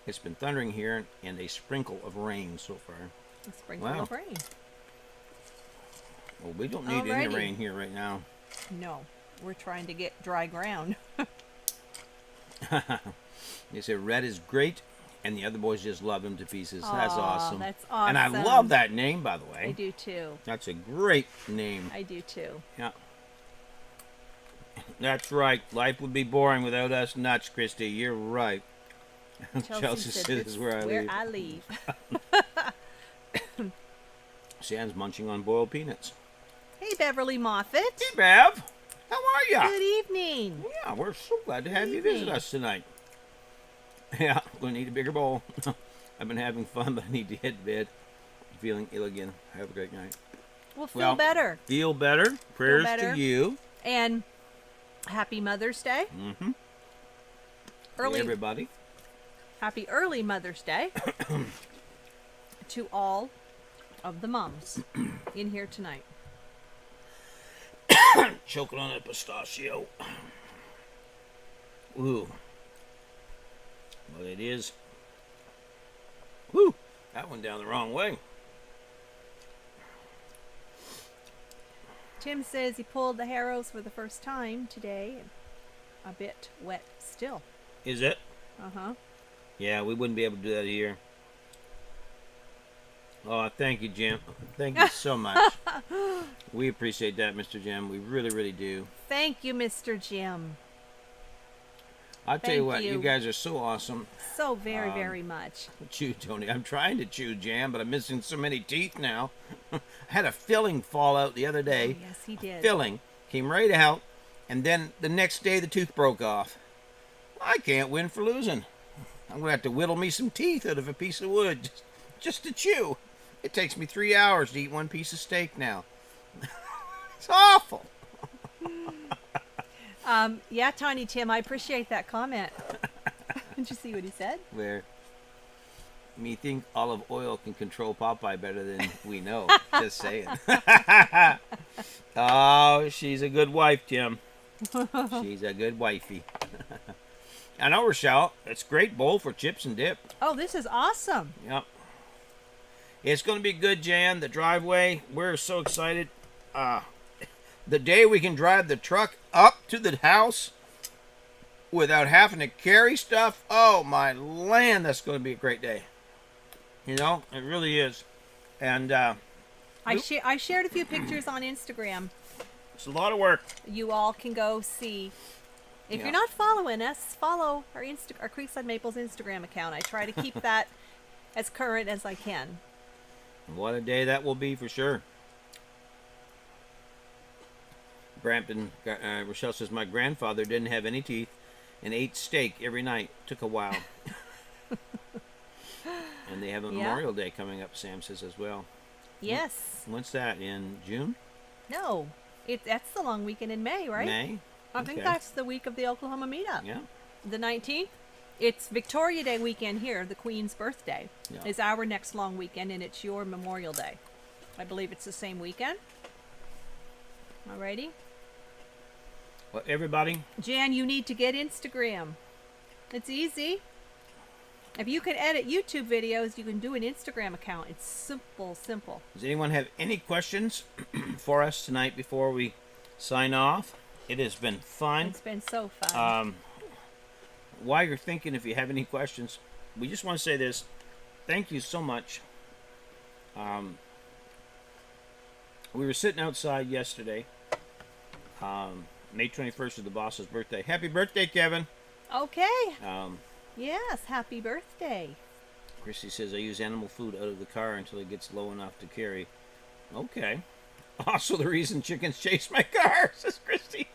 It's been thundering here and a sprinkle of rain so far. A sprinkle Wow. of rain. Well, we don't need any Alrighty. rain here right now. No, we're trying to get dry ground. They say Red is great, and the other boys just love him to pieces. That's Aw, awesome. that's awesome. And I love that name, by the way. I do too. That's a great name. I do too. Yeah. That's right. Life would be boring without us nuts, Christy. You're right. Chelsea said "This this is where I leave. Sam's munching on boiled peanuts. Hey, Beverly Moffat. Hey, Bev. How are ya? Good evening. Yeah, we're so glad to have you visit us tonight. Yeah, we'll need a bigger bowl. I've been having fun, but I need to hit bed. Feeling ill again. Have a great night. Well, feel better. Feel better. Prayers better. to you. And happy Mother's Day. Mm-hmm. Early, everybody. Happy early Mother's Day to all of the moms in here tonight. Choking on a pistachio. Ooh. Well, it is. Woo! That went down the wrong way. Tim says he pulled the harrows for the first time today. A bit wet still. Is it? Uh-huh. Yeah, we wouldn't be able to do that here. Oh, thank you, Jim. Thank you so much. We appreciate that, Mr. Jim. We really, really do. Thank you, Mr. Jim. I'll tell you Thank what, you. you guys are so awesome. So very, very much. Chew, Tony. I'm trying to chew jam, but I'm missing so many teeth now. I had a filling fall out the other day. Oh, yes, he did. Filling came right out, and then the next day the tooth broke off. I can't win for losing. I'm going to have to whittle me some teeth out of a piece of wood just to chew. It takes me 3 hours to eat one piece of steak now. It's awful. Yeah, Tiny Tim, I appreciate that comment. Did you see what he said? Where me think olive oil can control Popeye better than we know. Just saying. Oh, she's a good wife, Tim. She's a good wifey. I know, Rochelle. It's a great bowl for chips and dip. Oh, this is awesome. Yep. It's going to be good, Jan. The driveway, we're so excited. The day we can drive the truck up to the house without having to carry stuff, oh my land, that's going to be a great day. You know, it really is. And I shared a few pictures on Instagram. it's a lot of work. You all can go see. If Yeah. you're not following us, follow our Creekside Maples Instagram account. I try to keep that as current as I can. What a day that will be for sure. Brampton, Rochelle says, my grandfather didn't have any teeth and ate steak every night. Took a while. And they have a Yeah. Memorial Day coming up, Sam says as well. Yes. When's that? In June? No. That's the long weekend in May, right? May? I think Okay. that's the week of the Oklahoma meetup. Yeah. The 19th. It's Victoria Day weekend here. The Queen's birthday Yeah. is our next long weekend, and it's your Memorial Day. I believe it's the same weekend. Alrighty. Well, everybody, Jan, you need to get Instagram. It's easy. If you can edit YouTube videos, you can do an Instagram account. It's simple, simple. does anyone have any questions for us tonight before we sign off? It has been fun. It's been so fun. While you're thinking, if you have any questions, we just want to say this. Thank you so much. We were sitting outside yesterday. May 21st is the boss's birthday. Happy birthday, Kevin. Okay. Um, Yes, happy birthday. Christy says, I use animal food out of the car until it gets low enough to carry. Okay. Also the reason chickens chase my car, says Christy.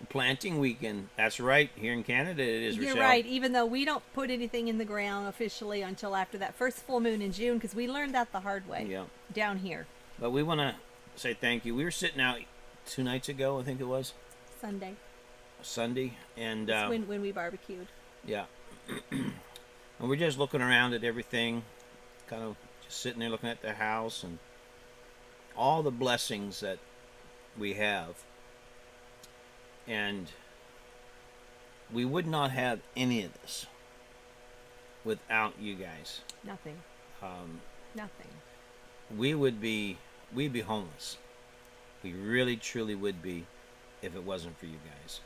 Planting weekend. That's right. Here in Canada it is, You're Rochelle. right. Even though we don't put anything in the ground officially until after that first full moon in June, because we learned that the hard way Yeah. down here. But we want to say thank you. We were sitting out 2 nights ago, I think it was, Sunday. Sunday, and That's when we barbecued. yeah. And we're just looking around at everything, kind of just sitting there looking at the house and all the blessings that we have. And we would not have any of this without you guys. Nothing. Nothing. We'd be homeless. We really truly would be if it wasn't for you guys.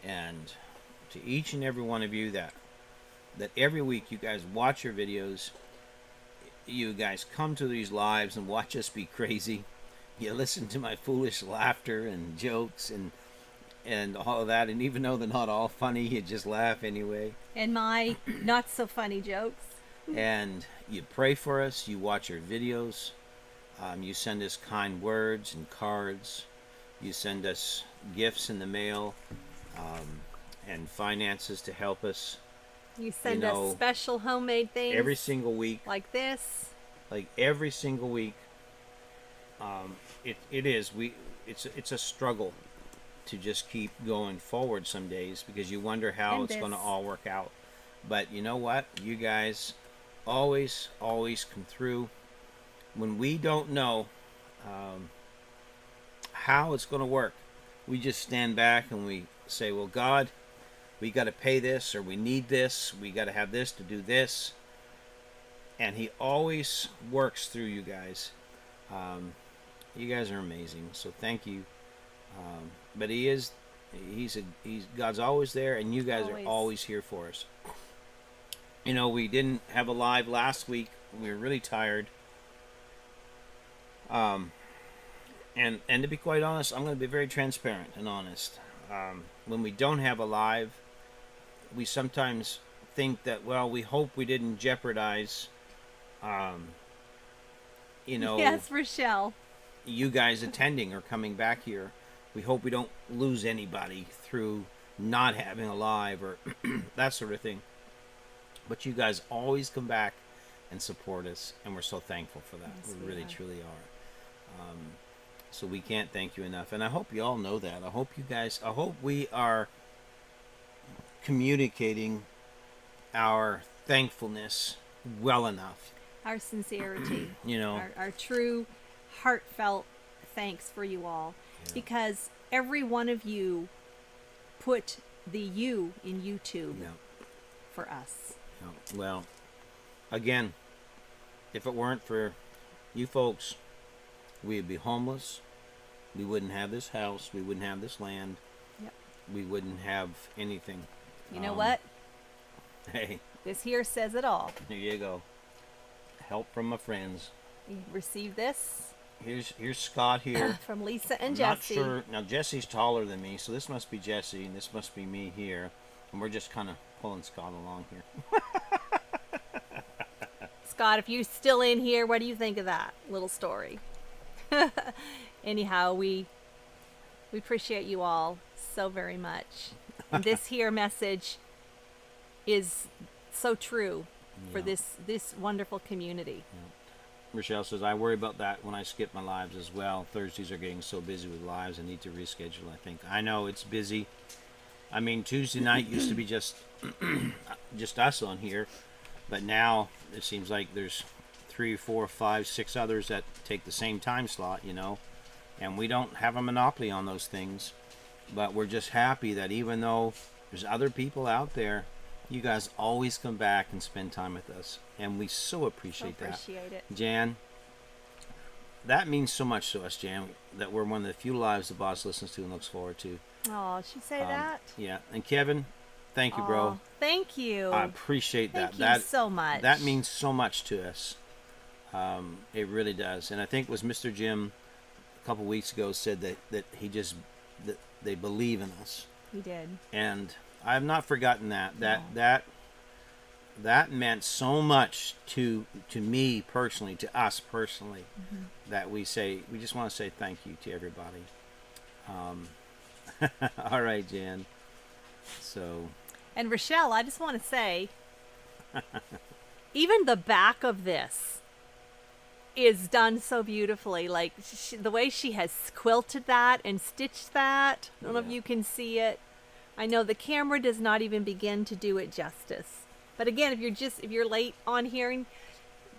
And to each and every one of you that every week you guys watch your videos, you guys come to these lives and watch us be crazy. You listen to my foolish laughter and jokes and all of that, and even though they're not all funny, you just laugh anyway. And my not so funny jokes. And you pray for us, you watch our videos, you send us kind words and cards, you send us gifts in the mail, and finances to help us You send know, us special homemade things every single week. like this. Like every single week. It's a struggle to just keep going forward some days, because you wonder how And it's going to this. all work out. But you know what? You guys always come through. When we don't know how it's going to work, we just stand back and we say, well, God, we got to pay this, or we need this, we got to have this to do this. And he always works through you guys. You guys are amazing, so thank you. But he's God's always there, and you guys are always here for us. You know, we didn't have a live last week. We were really tired. And to be quite honest, I'm going to be very transparent and honest. When we don't have a live, we sometimes think that, well, we hope we didn't jeopardize, Yes, Rochelle. you guys attending or coming back here. We hope we don't lose anybody through not having a live or that sort of thing. But you guys always come back and support us, and we're so thankful for that. Yes, we really, truly are. So we can't thank you enough. And I hope you all know that. I hope we are communicating our thankfulness well enough. Our sincerity. You know, our true, heartfelt thanks for you all. Yeah. Because every one of you put the you in YouTube for us. Yeah. Well, again, if it weren't for you folks, we'd be homeless. We wouldn't have this house. We wouldn't have this land. Yep. We wouldn't have anything. You know what? Hey, This here says it all. here you go. Help from my friends. You receive this Here's Scott here. from Lisa and Not Jesse. sure. Now Jesse's taller than me, so this must be Jesse, and this must be me here, and we're just kind of pulling Scott along here. Scott, if you're still in here, what do you think of that little story? Anyhow, we appreciate you all so very much. And this here message is so true for this wonderful community. Rochelle says, I worry about that when I skip my lives as well. Thursdays are getting so busy with lives. I need to reschedule, I think. I know, it's busy. I mean, Tuesday night used to be just us on here. But now it seems like there's 3, 4, 5, 6 others that take the same time slot, you know. And we don't have a monopoly on those things. But we're just happy that even though there's other people out there, you guys always come back and spend time with us. And we so appreciate that. Appreciate it. Jan, that means so much to us, Jan, that we're one of the few lives the boss listens to and looks forward to. Oh, she say that? Yeah. And Kevin, thank you, bro. Thank you. I appreciate that. Thank you so much. That means so much to us. It really does. And I think it was Mr. Jim a couple weeks ago said that they believe in us. He did. And I have not forgotten that. That meant so much to me personally, to us personally, that we just want to say thank you to everybody. All right, Jan. So. And Rochelle, I just want to say, even the back of this is done so beautifully. Like the way she has quilted that and stitched that. I don't know if you can see it. I know the camera does not even begin to do it justice. But again, if you're late on hearing,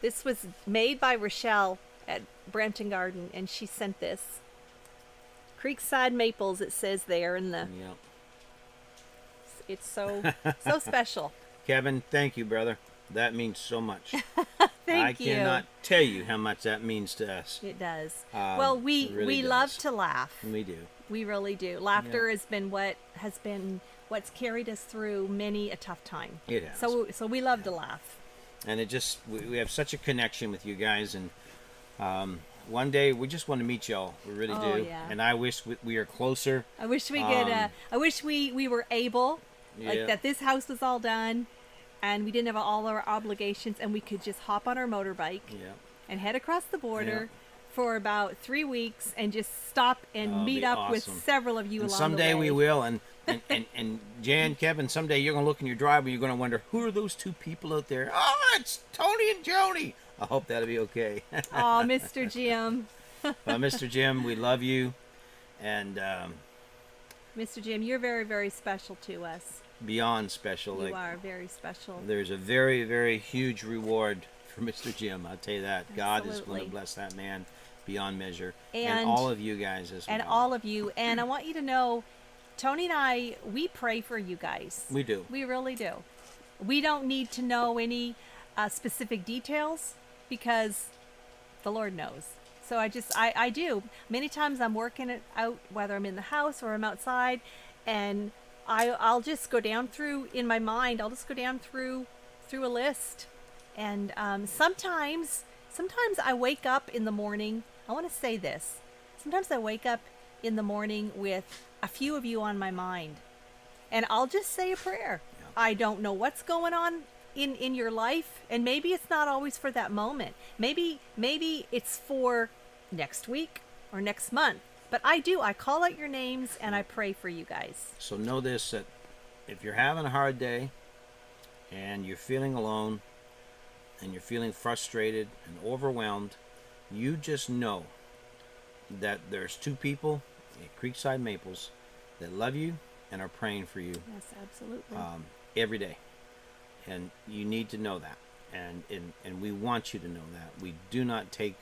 this was made by Rochelle at Brampton Garden, and she sent this. Creekside Maples, it says there in the. Yep. It's so special. Kevin, thank you, brother. That means so much. Thank you. I cannot tell you how much that means to us. It does. Well, we really love does. to laugh. We do. We really do. Laughter has been what's carried us through many a tough time. It has. So we love to laugh. And it just we have such a connection with you guys, and one day we just want to meet y'all. We really do. Yeah. And I wish we are closer. I wish we could. I wish we were able, like that. This house was all done, and we didn't have all our obligations, and we could just hop on our motorbike and head across the border. For about 3 weeks and just stop and meet up with several of you along the way. Someday we will, and Jan, Kevin, someday you're going to look in your driveway, you're going to wonder, who are those two people out there? Oh, it's Tony and Joni. I hope that'll be okay. Oh, Mr. Jim. Well, Mr. Jim, we love you. And Mr. Jim, you're very, very special to us. Beyond special. You are very special. There's a very, very huge reward for Mr. Jim. I'll tell you that. Absolutely. God is going to bless that man beyond measure. And all of you guys as well. And all of you. And I want you to know, Tony and I, we pray for you guys. We do. We really do. We don't need to know any specific details because the Lord knows. So I do. Many times I'm working it out, whether I'm in the house or I'm outside, and I'll just go down through, in my mind, I'll just go down through a list. And sometimes I wake up in the morning. I want to say this. Sometimes I wake up in the morning with a few of you on my mind, and I'll just say a prayer. Yeah. I don't know what's going on in your life, and maybe it's not always for that moment. Maybe it's for next week or next month. But I call out your names and I pray for you guys. So know this, that if you're having a hard day and you're feeling alone and you're feeling frustrated and overwhelmed, you just know that there's two people at Creekside Maples that love you and are praying for you. Yes, absolutely. Every day. And you need to know that. And we want you to know that. We do not take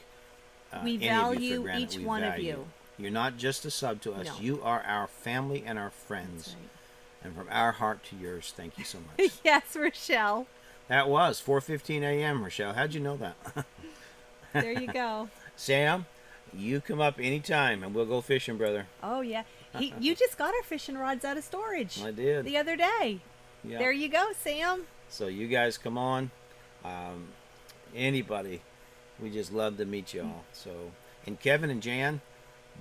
we any value of you for granted. each We one value. of you. You're not just a sub to us. No. You are our family and our friends. That's right. And from our heart to yours, thank you so much. Yes, Rochelle. That was 4:15 a.m., Rochelle. How'd you know that? There you go. Sam, you come up anytime and we'll go fishing, brother. Oh, yeah. You just got our fishing rods out of storage. I did. The other day. Yeah. There you go, Sam. So you guys come on. Anybody. We just love to meet you all. So, and Kevin and Jan,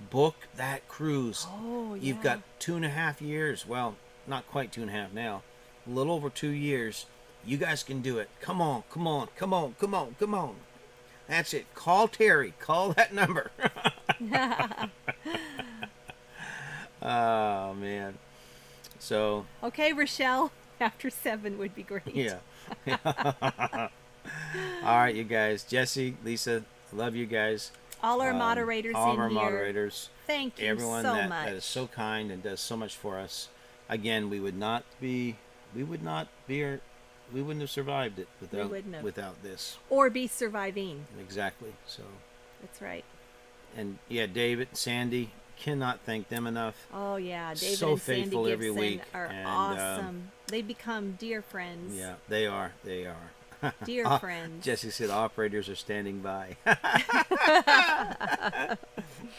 book that cruise. Oh, yeah. You've got 2.5 years. Well, not quite 2.5 now. A little over 2 years. You guys can do it. Come on, come on, come on, come on, come on. That's it. Call Terry. Call that number. Oh, man. So. Okay, Rochelle. After 7 would be great. Yeah. All right, you guys. Jesse, Lisa, love you guys. All our moderators all in our here. moderators. Thank you everyone so that, much. that is so kind and does so much for us. Again, we wouldn't have survived it without this. Or be surviving. Exactly. So. That's right. And yeah, David, Sandy, cannot thank them enough. Oh yeah, David so and Sandy faithful Gibson every week are and, awesome. They become dear friends. Yeah, they are. They are. Dear friends. Jesse said operators are standing by.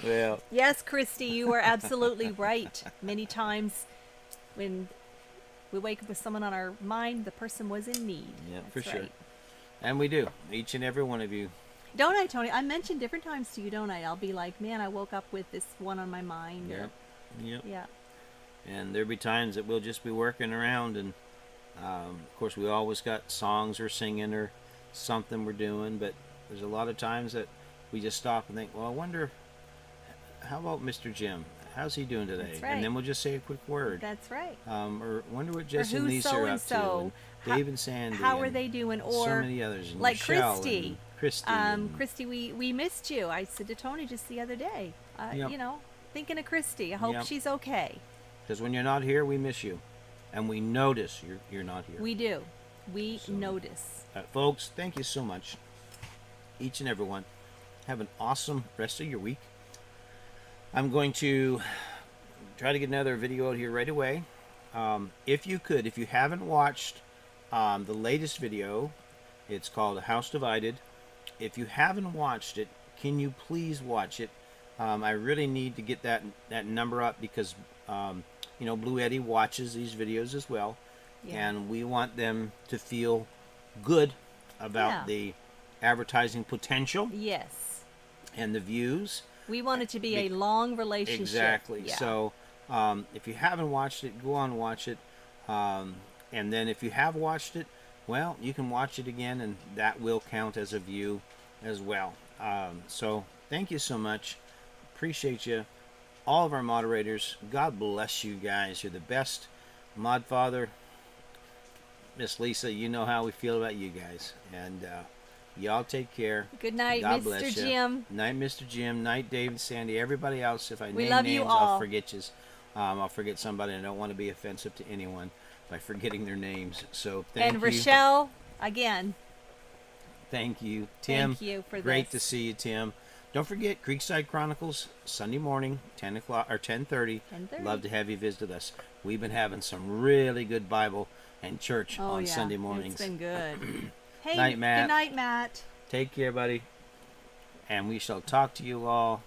Well. Yes, Christy, you are absolutely right. Many times when we wake up with someone on our mind, the person was in need. Yeah, That's for sure. right. And we do. Each and every one of you. Don't I, Tony? I mentioned different times to you, don't I? I'll be like, man, I woke up with this one on my mind. Yep. Yep. Yeah. And there'll be times that we'll just be working around, and of course we always got songs or singing or something we're doing, but there's a lot of times that we just stop and think, well, I wonder, how about Mr. Jim? How's he doing today? That's right. And then we'll just say a quick word. That's right. Or wonder what Jesse and who's Lisa are up to. so-and-so? And Dave and Sandy. How are and they doing? Or so many others. And like Michelle Christy. and Christy. And Christy, we missed you. I said to Tony just the other day, Yep. you know, thinking of Christy. I hope Yep. she's okay. Because when you're not here, we miss you. And we notice you're not here. We do. We So- notice. Folks, thank you so much. Each and every one. Have an awesome rest of your week. I'm going to try to get another video out here right away. If you haven't watched the latest video, it's called A House Divided. If you haven't watched it, can you please watch it? I really need to get that number up because Blue Eddie watches these videos as well, Yeah. and we want them to feel good about Yeah. the advertising potential Yes. and the views. We want it to be a long relationship. Exactly. Yeah. So if you haven't watched it, go on and watch it. And then if you have watched it, well, you can watch it again, and that will count as a view as well. So thank you so much. Appreciate you. All of our moderators, God bless you guys. You're the best. Mod Father, Miss Lisa, you know how we feel about you guys. And y'all take care. Good night, God Mr. bless ya. Jim. Night, Mr. Jim. Night, David, Sandy. Everybody else. If I We name love names, you I'll all. forget you. I'll forget somebody. I don't want to be offensive to anyone by forgetting their names. So thank And you. Rochelle, again, Thank you, Tim. thank you for Great to this. see you, Tim. Don't forget Creekside Chronicles Sunday morning, 10 o'clock or 10:30. 10:30. Love to have you visit us. We've been having some really good Bible and church Oh, on yeah. Sunday mornings. It's been good. Hey, Night, Matt. good night, Matt. Take care, buddy. And we shall talk to you all